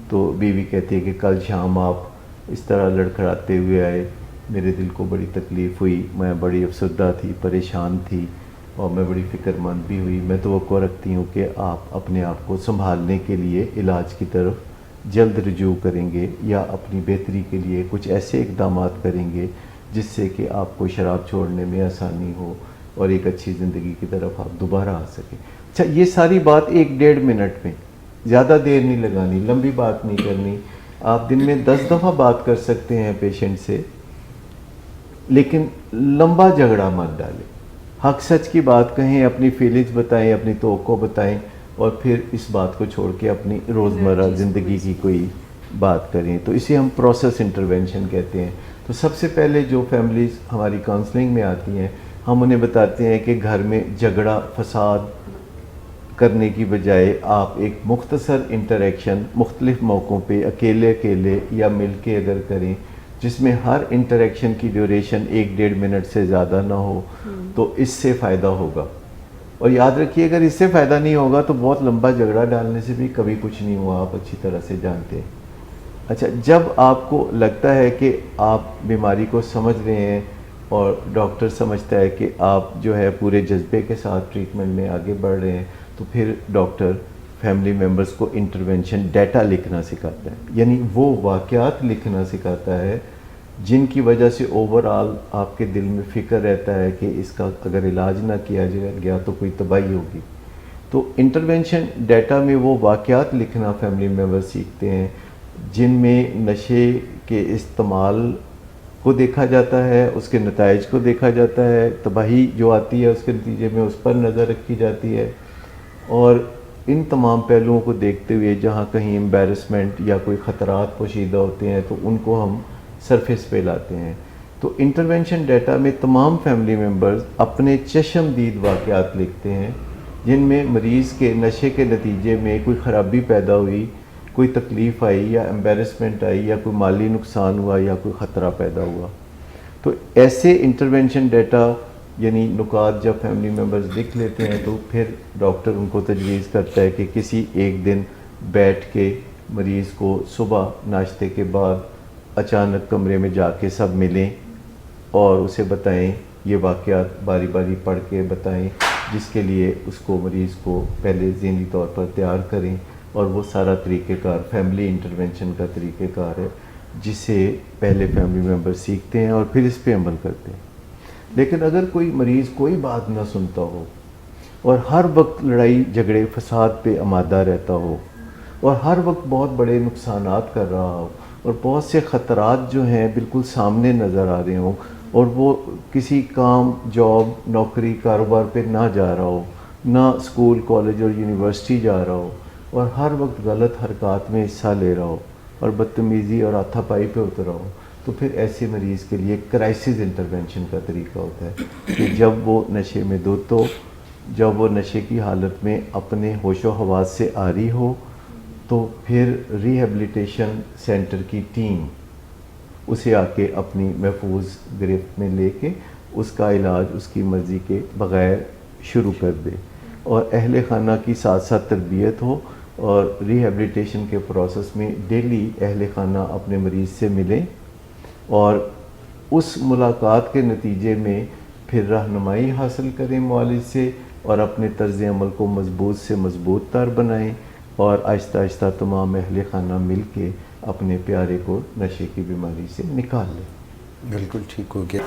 تو بیوی کہتی ہے کہ کل شام آپ اس طرح لڑکھڑاتے ہوئے آئے, میرے دل کو بڑی تکلیف ہوئی, میں بڑی افسردہ تھی, پریشان تھی اور میں بڑی فکر مند بھی ہوئی. میں توقع رکھتی ہوں کہ آپ اپنے آپ کو سنبھالنے کے لیے علاج کی طرف جلد رجوع کریں گے یا اپنی بہتری کے لیے کچھ ایسے اقدامات کریں گے جس سے کہ آپ کو شراب چھوڑنے میں آسانی ہو اور ایک اچھی زندگی کی طرف آپ دوبارہ آ سکیں. اچھا, یہ ساری بات 1-1.5 منٹ میں, زیادہ دیر نہیں لگانی, لمبی بات نہیں کرنی. آپ دن میں 10 دفعہ بات کر سکتے ہیں پیشنٹ سے, لیکن لمبا جھگڑا مت ڈالیں. حق سچ کی بات کہیں, اپنی فیلنگز بتائیں, اپنی توقع بتائیں, اور پھر اس بات کو چھوڑ کے اپنی روزمرہ زندگی کی کوئی بات کریں. تو اسے ہم پروسیس انٹرونشن کہتے ہیں. تو سب سے پہلے جو فیملیز ہماری کاؤنسلنگ میں آتی ہیں ہم انہیں بتاتے ہیں کہ گھر میں جھگڑا فساد کرنے کی بجائے آپ ایک مختصر انٹریکشن مختلف موقعوں پہ اکیلے یا مل کے اگر کریں, جس میں ہر انٹریکشن کی ڈیوریشن 1-1.5 منٹ سے زیادہ نہ ہو, تو اس سے فائدہ ہوگا. اور یاد رکھیے اگر اس سے فائدہ نہیں ہوگا تو بہت لمبا جھگڑا ڈالنے سے بھی کبھی کچھ نہیں ہوا, آپ اچھی طرح سے جانتے ہیں. اچھا, جب آپ کو لگتا ہے کہ آپ بیماری کو سمجھ رہے ہیں اور ڈاکٹر سمجھتا ہے کہ آپ جو ہے پورے جذبے کے ساتھ ٹریٹمنٹ میں آگے بڑھ رہے ہیں, تو پھر ڈاکٹر فیملی ممبرز کو انٹرونشن ڈیٹا لکھنا سکھاتا ہے. یعنی وہ واقعات لکھنا سکھاتا ہے جن کی وجہ سے اوورآل آپ کے دل میں فکر رہتا ہے کہ اس کا اگر علاج نہ کیا گیا تو کوئی تباہی ہوگی. تو انٹرونشن ڈیٹا میں وہ واقعات لکھنا فیملی ممبر سیکھتے ہیں جن میں نشے کے استعمال کو دیکھا جاتا ہے, اس کے نتائج کو دیکھا جاتا ہے, تباہی جو آتی ہے اس کے نتیجے میں اس پر نظر رکھی جاتی ہے, اور ان تمام پہلوؤں کو دیکھتے ہوئے جہاں کہیں امبیرسمنٹ یا کوئی خطرات پوشیدہ ہوتے ہیں تو ان کو ہم سرفیس پہ لاتے ہیں. تو انٹرونشن ڈیٹا میں تمام فیملی ممبرز اپنے چشم دید واقعات لکھتے ہیں جن میں مریض کے نشے کے نتیجے میں کوئی خرابی پیدا ہوئی, کوئی تکلیف آئی یا امبیرسمنٹ آئی یا کوئی مالی نقصان ہوا یا کوئی خطرہ پیدا ہوا. تو ایسے انٹرونشن ڈیٹا یعنی نکات جب فیملی ممبرز لکھ لیتے ہیں تو پھر ڈاکٹر ان کو تجویز کرتا ہے کہ کسی ایک دن بیٹھ کے مریض کو صبح ناشتے کے بعد اچانک کمرے میں جا کے سب ملیں اور اسے بتائیں, یہ واقعات باری باری پڑھ کے بتائیں, جس کے لیے اس کو مریض کو پہلے ذہنی طور پر تیار کریں. اور وہ سارا طریقہ کار فیملی انٹرونشن کا طریقہ کار ہے جسے پہلے فیملی ممبر سیکھتے ہیں اور پھر اس پہ عمل کرتے ہیں. لیکن اگر کوئی مریض کوئی بات نہ سنتا ہو اور ہر وقت لڑائی جھگڑے فساد پہ آمادہ رہتا ہو اور ہر وقت بہت بڑے نقصانات کر رہا ہو اور بہت سے خطرات جو ہیں بالکل سامنے نظر آ رہے ہوں اور وہ کسی کام, جاب, نوکری, کاروبار پہ نہ جا رہا ہو, نہ اسکول, کالج اور یونیورسٹی جا رہا ہو اور ہر وقت غلط حرکات میں حصہ لے رہا ہو, اور بدتمیزی اور ہاتھا پائی پہ اترا ہو، تو پھر ایسے مریض کے لیے کرائسس انٹرونشن کا طریقہ ہوتا ہے کہ جب وہ نشے میں دھت ہو، جب وہ نشے کی حالت میں اپنے ہوش و حواس سے عاری ہو، تو پھر ریہیبلیٹیشن سینٹر کی ٹیم اسے آ کے اپنی محفوظ گرفت میں لے کے اس کا علاج اس کی مرضی کے بغیر شروع کر دے، اور اہل خانہ کی ساتھ ساتھ تربیت ہو، اور ریہیبلیٹیشن کے پروسیس میں ڈیلی اہل خانہ اپنے مریض سے ملیں، اور اس ملاقات کے نتیجے میں پھر رہنمائی حاصل کریں معالج سے، اور اپنے طرز عمل کو مضبوط سے مضبوط تر بنائیں، اور آہستہ آہستہ تمام اہل خانہ مل کے اپنے پیارے کو نشے کی بیماری سے نکال لیں۔ بالکل ٹھیک ہو گیا۔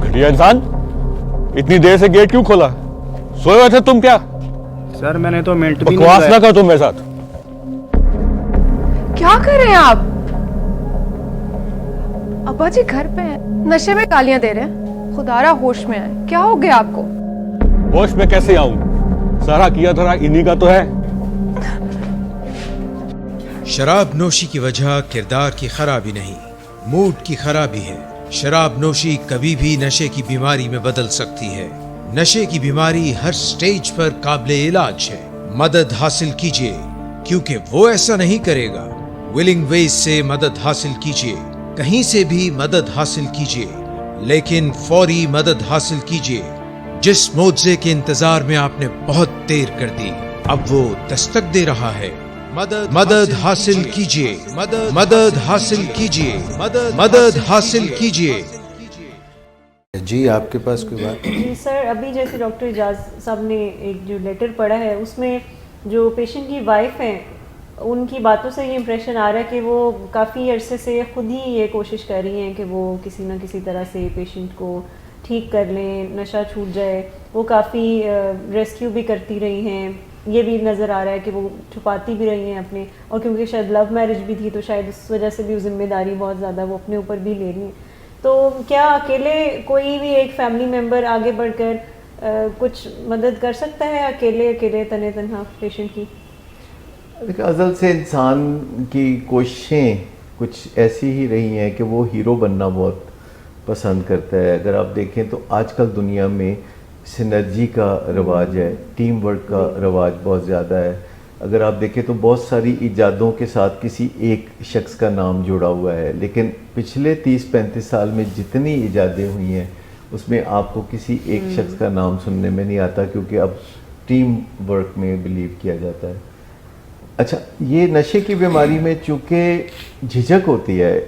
گھٹیا انسان، اتنی دیر سے گیٹ کیوں کھولا؟ سوئے ہوئے تھے تم کیا؟ سر میں نے تو منٹ بھی بکواس نہ کرو تم میرے ساتھ۔ کیا کر رہے ہیں آپ؟ ابا جی گھر پہ ہیں، نشے میں گالیاں دے رہے ہیں، خدا را ہوش میں آئے، کیا ہو گیا آپ کو؟ ہوش میں کیسے آؤں؟ سارا کیا دھرا انہی کا تو ہے۔ شراب نوشی کی وجہ کردار کی خرابی نہیں، موڈ کی خرابی ہے۔ شراب نوشی کبھی بھی نشے کی بیماری میں بدل سکتی ہے۔ نشے کی بیماری ہر سٹیج پر قابل علاج ہے۔ مدد حاصل کیجیے، کیونکہ وہ ایسا نہیں کرے گا۔ ولنگ ویز سے مدد حاصل کیجیے، کہیں سے بھی مدد حاصل کیجیے، لیکن فوری مدد حاصل کیجیے۔ جس معجزے کے انتظار میں آپ نے بہت دیر کر دی، اب وہ دستک دے رہا ہے۔ مدد حاصل کیجیے، مدد حاصل کیجیے، مدد حاصل کیجیے۔ جی آپ کے پاس کوئی بات؟ جی سر، ابھی جیسے ڈاکٹر اعجاز صاحب نے ایک جو لیٹر پڑھا ہے اس میں جو پیشنٹ کی وائف ہیں ان کی باتوں سے یہ امپریشن آ رہا ہے کہ وہ کافی عرصے سے خود ہی یہ کوشش کر رہی ہیں کہ وہ کسی نہ کسی طرح سے پیشنٹ کو ٹھیک کر لیں، نشہ چھوٹ جائے۔ وہ کافی ریسکیو بھی کرتی رہی ہیں، یہ بھی نظر آ رہا ہے کہ وہ چھپاتی بھی رہی ہیں اپنے، اور کیونکہ شاید لو میرج بھی تھی تو شاید اس وجہ سے بھی وہ ذمہ داری بہت زیادہ وہ اپنے اوپر بھی لے رہی ہیں۔ تو کیا اکیلے کوئی بھی ایک فیملی ممبر آگے بڑھ کر کچھ مدد کر سکتا ہے اکیلے تنے تنہا پیشنٹ کی؟ دیکھیں، ازل سے انسان کی کوششیں کچھ ایسی ہی رہی ہیں کہ وہ ہیرو بننا بہت پسند کرتا ہے۔ اگر آپ دیکھیں تو آج کل دنیا میں سینرجی کا رواج ہے، ٹیم ورک کا رواج بہت زیادہ ہے۔ اگر آپ دیکھیں تو بہت ساری ایجادوں کے ساتھ کسی ایک شخص کا نام جڑا ہوا ہے، لیکن پچھلے 30-35 سال میں جتنی ایجادیں ہوئی ہیں اس میں آپ کو کسی ایک شخص کا نام سننے میں نہیں آتا، کیونکہ اب ٹیم ورک میں بلیو کیا جاتا ہے۔ اچھا، یہ نشے کی بیماری میں چونکہ جھجک ہوتی ہے،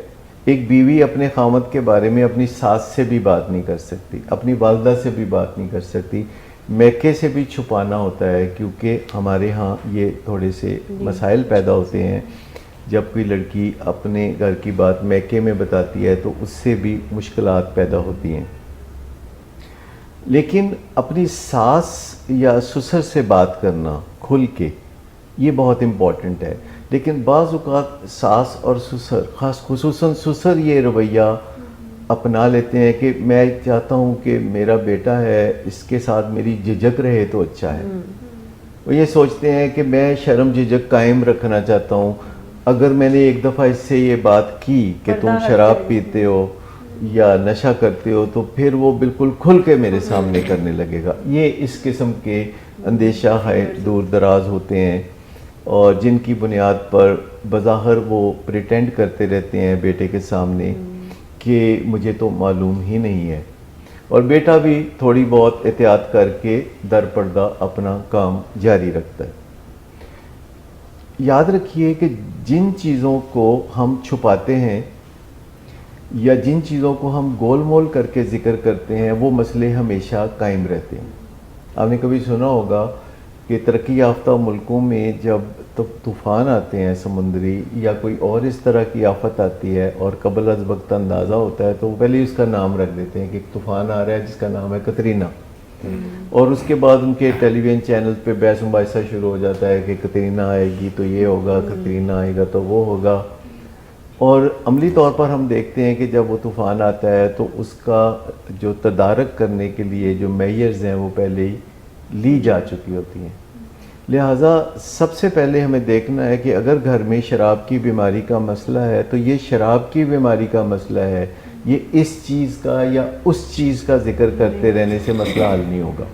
ایک بیوی اپنے خامد کے بارے میں اپنی ساس سے بھی بات نہیں کر سکتی، اپنی والدہ سے بھی بات نہیں کر سکتی، میکے سے بھی چھپانا ہوتا ہے، کیونکہ ہمارے ہاں یہ تھوڑے سے مسائل پیدا ہوتے ہیں۔ جب کوئی لڑکی اپنے گھر کی بات میکے میں بتاتی ہے تو اس سے بھی مشکلات پیدا ہوتی ہیں۔ لیکن اپنی ساس یا سسر سے بات کرنا کھل کے یہ بہت امپورٹنٹ ہے، لیکن بعض اوقات ساس اور سسر، خصوصاً سسر یہ رویہ اپنا لیتے ہیں کہ میں چاہتا ہوں کہ میرا بیٹا ہے، اس کے ساتھ میری جھجک رہے تو اچھا ہے۔ وہ یہ سوچتے ہیں کہ میں شرم جھجک قائم رکھنا چاہتا ہوں، اگر میں نے ایک دفعہ اس سے یہ بات کی کہ تم شراب پیتے ہو یا نشہ کرتے ہو تو پھر وہ بالکل کھل کے میرے سامنے کرنے لگے گا۔ یہ اس قسم کے اندیشہ ہے دور دراز ہوتے ہیں، اور جن کی بنیاد پر بظاہر وہ پریٹینڈ کرتے رہتے ہیں بیٹے کے سامنے کہ مجھے تو معلوم ہی نہیں ہے، اور بیٹا بھی تھوڑی بہت احتیاط کر کے در پردہ اپنا کام جاری رکھتا ہے۔ یاد رکھیے کہ جن چیزوں کو ہم چھپاتے ہیں یا جن چیزوں کو ہم گول مول کر کے ذکر کرتے ہیں وہ مسئلے ہمیشہ قائم رہتے ہیں۔ آپ نے کبھی سنا ہوگا کہ ترقی یافتہ ملکوں میں جب طوفان آتے ہیں سمندری یا کوئی اور اس طرح کی آفت آتی ہے اور قبل از وقت اندازہ ہوتا ہے تو وہ پہلے اس کا نام رکھ دیتے ہیں کہ ایک طوفان آ رہا ہے جس کا نام ہے کترینا، اور اس کے بعد ان کے ٹیلی ویژن چینل پہ بحث مباحثہ شروع ہو جاتا ہے کہ کترینا آئے گی تو یہ ہوگا، کترینا آئے گا تو وہ ہوگا۔ اور عملی طور پر ہم دیکھتے ہیں کہ جب وہ طوفان آتا ہے تو اس کا جو تدارک کرنے کے لیے جو میئرز ہیں وہ پہلے ہی لی جا چکی ہوتی ہیں. لہٰذا سب سے پہلے ہمیں دیکھنا ہے کہ اگر گھر میں شراب کی بیماری کا مسئلہ ہے تو یہ شراب کی بیماری کا مسئلہ ہے, یہ اس چیز کا یا اس چیز کا ذکر کرتے رہنے سے مسئلہ حل نہیں ہوگا.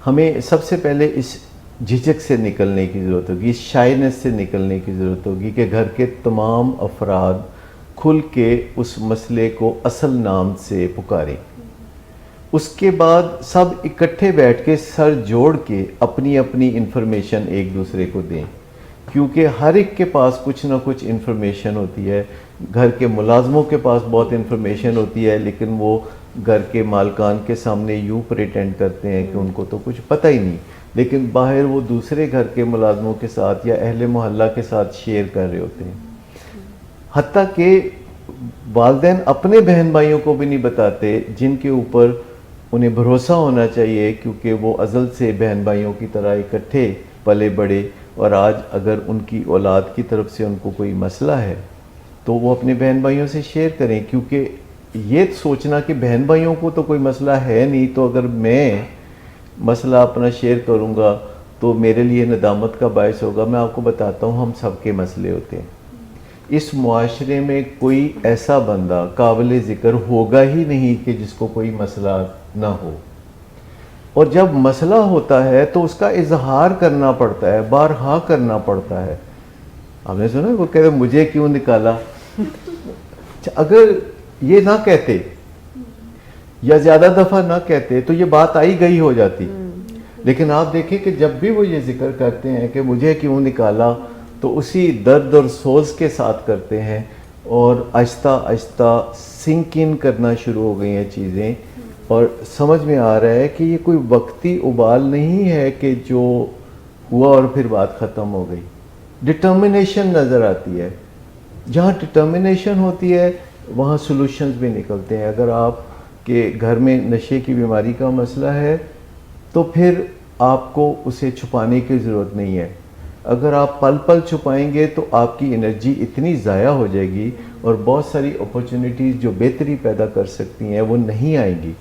ہمیں سب سے پہلے اس جھجک سے نکلنے کی ضرورت ہوگی, اس شائنس سے نکلنے کی ضرورت ہوگی کہ گھر کے تمام افراد کھل کے اس مسئلے کو اصل نام سے پکاریں. اس کے بعد سب اکٹھے بیٹھ کے سر جوڑ کے اپنی اپنی انفارمیشن ایک دوسرے کو دیں, کیونکہ ہر ایک کے پاس کچھ نہ کچھ انفارمیشن ہوتی ہے. گھر کے ملازموں کے پاس بہت انفارمیشن ہوتی ہے, لیکن وہ گھر کے مالکان کے سامنے یوں پریٹینڈ کرتے ہیں کہ ان کو تو کچھ پتہ ہی نہیں, لیکن باہر وہ دوسرے گھر کے ملازموں کے ساتھ یا اہل محلہ کے ساتھ شیئر کر رہے ہوتے ہیں. حتیٰ کہ والدین اپنے بہن بھائیوں کو بھی نہیں بتاتے جن کے اوپر انہیں بھروسہ ہونا چاہیے, کیونکہ وہ ازل سے بہن بھائیوں کی طرح اکٹھے پلے بڑے, اور آج اگر ان کی اولاد کی طرف سے ان کو کوئی مسئلہ ہے تو وہ اپنے بہن بھائیوں سے شیئر کریں. کیونکہ یہ سوچنا کہ بہن بھائیوں کو تو کوئی مسئلہ ہے نہیں, تو اگر میں مسئلہ اپنا شیئر کروں گا تو میرے لیے ندامت کا باعث ہوگا. میں آپ کو بتاتا ہوں, ہم سب کے مسئلے ہوتے ہیں. اس معاشرے میں کوئی ایسا بندہ قابل ذکر ہوگا ہی نہیں کہ جس کو کوئی مسئلہ نہ ہو, اور جب مسئلہ ہوتا ہے تو اس کا اظہار کرنا پڑتا ہے, بارہا کرنا پڑتا ہے. آپ نے سنا وہ کہتے مجھے کیوں نکالا. اگر یہ نہ کہتے یا زیادہ دفعہ نہ کہتے تو یہ بات آئی گئی ہو جاتی, لیکن آپ دیکھیں کہ جب بھی وہ یہ ذکر کرتے ہیں کہ مجھے کیوں نکالا تو اسی درد اور سوز کے ساتھ کرتے ہیں, اور آہستہ آہستہ سنک ان کرنا شروع ہو گئی ہیں چیزیں, اور سمجھ میں آ رہا ہے کہ یہ کوئی وقتی ابال نہیں ہے کہ جو ہوا اور پھر بات ختم ہو گئی. ڈٹرمنیشن نظر آتی ہے, جہاں ڈٹرمنیشن ہوتی ہے وہاں سولوشنز بھی نکلتے ہیں. اگر آپ کے گھر میں نشے کی بیماری کا مسئلہ ہے تو پھر آپ کو اسے چھپانے کی ضرورت نہیں ہے. اگر آپ پل پل چھپائیں گے تو آپ کی انرجی اتنی ضائع ہو جائے گی اور بہت ساری اپرچونیٹیز جو بہتری پیدا کر سکتی ہیں وہ نہیں آئیں گی.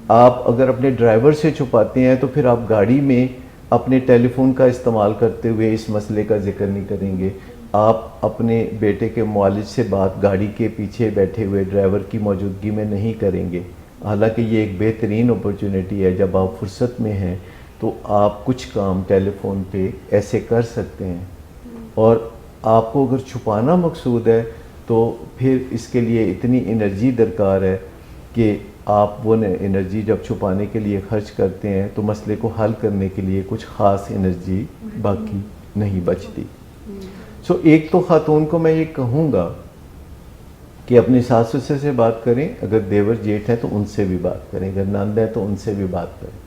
آپ اگر اپنے ڈرائیور سے چھپاتے ہیں تو پھر آپ گاڑی میں اپنے ٹیلی فون کا استعمال کرتے ہوئے اس مسئلے کا ذکر نہیں کریں گے. آپ اپنے بیٹے کے معالج سے بات گاڑی کے پیچھے بیٹھے ہوئے ڈرائیور کی موجودگی میں نہیں کریں گے. حالانکہ یہ ایک بہترین اپرچونیٹی ہے, جب آپ فرصت میں ہیں تو آپ کچھ کام ٹیلی فون پہ ایسے کر سکتے ہیں. اور آپ کو اگر چھپانا مقصود ہے تو پھر اس کے لیے اتنی انرجی درکار ہے کہ آپ وہ انرجی جب چھپانے کے لیے خرچ کرتے ہیں تو مسئلے کو حل کرنے کے لیے کچھ خاص انرجی باقی نہیں بچتی. سو ایک تو خاتون کو میں یہ کہوں گا کہ اپنی ساس سسر سے بات کریں, اگر دیور جیٹھ ہے تو ان سے بھی بات کریں, اگر نند ہے تو ان سے بھی بات کریں.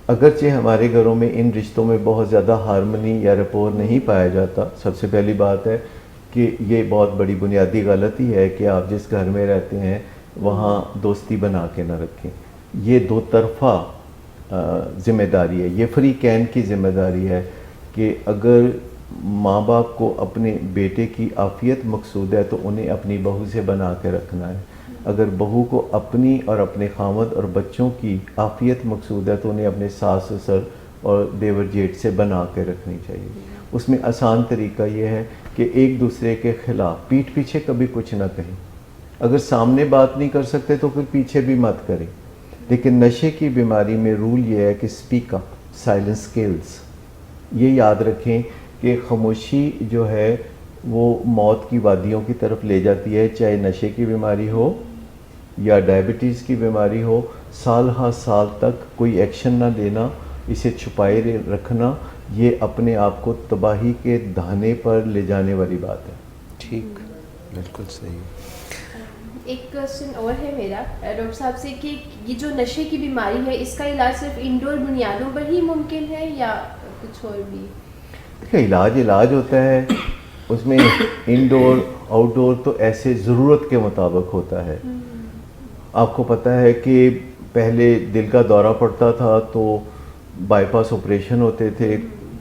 اگرچہ ہمارے گھروں میں ان رشتوں میں بہت زیادہ ہارمنی یا رپور نہیں پایا جاتا, سب سے پہلی بات ہے کہ یہ بہت بڑی بنیادی غلطی ہے کہ آپ جس گھر میں رہتے ہیں وہاں دوستی بنا کے نہ رکھیں. یہ دو طرفہ ذمہ داری ہے, یہ فریقین کی ذمہ داری ہے کہ اگر ماں باپ کو اپنے بیٹے کی عافیت مقصود ہے تو انہیں اپنی بہو سے بنا کے رکھنا ہے. اگر بہو کو اپنی اور اپنے خاوند اور بچوں کی عافیت مقصود ہے تو انہیں اپنے ساس سسر اور دیور جیٹھ سے بنا کے رکھنی چاہیے. اس میں آسان طریقہ یہ ہے کہ ایک دوسرے کے خلاف پیٹھ پیچھے کبھی کچھ نہ کہیں. اگر سامنے بات نہیں کر سکتے تو پھر پیچھے بھی مت کریں. لیکن نشے کی بیماری میں رول یہ ہے کہ اسپیک اپ, سائلنس کلز. یہ یاد رکھیں کہ خاموشی جو ہے وہ موت کی وادیوں کی طرف لے جاتی ہے, چاہے نشے کی بیماری ہو یا ڈائبٹیز کی بیماری ہو. سال ہاں سال تک کوئی ایکشن نہ لینا, اسے چھپائے رکھنا, یہ اپنے آپ کو تباہی کے دہانے پر لے جانے والی بات ہے. ٹھیک, بالکل صحیح. ایک کوشچن اور ہے میرا ڈاکٹر صاحب سے کہ یہ جو نشے کی بیماری ہے اس کا علاج صرف انڈور بنیادوں پر ہی ممکن ہے یا کچھ اور بھی؟ علاج ہوتا ہے, اس میں انڈور آؤٹ ڈور تو ایسے ضرورت کے مطابق ہوتا ہے. آپ کو پتہ ہے کہ پہلے دل کا دورہ پڑتا تھا تو بائی پاس آپریشن ہوتے تھے,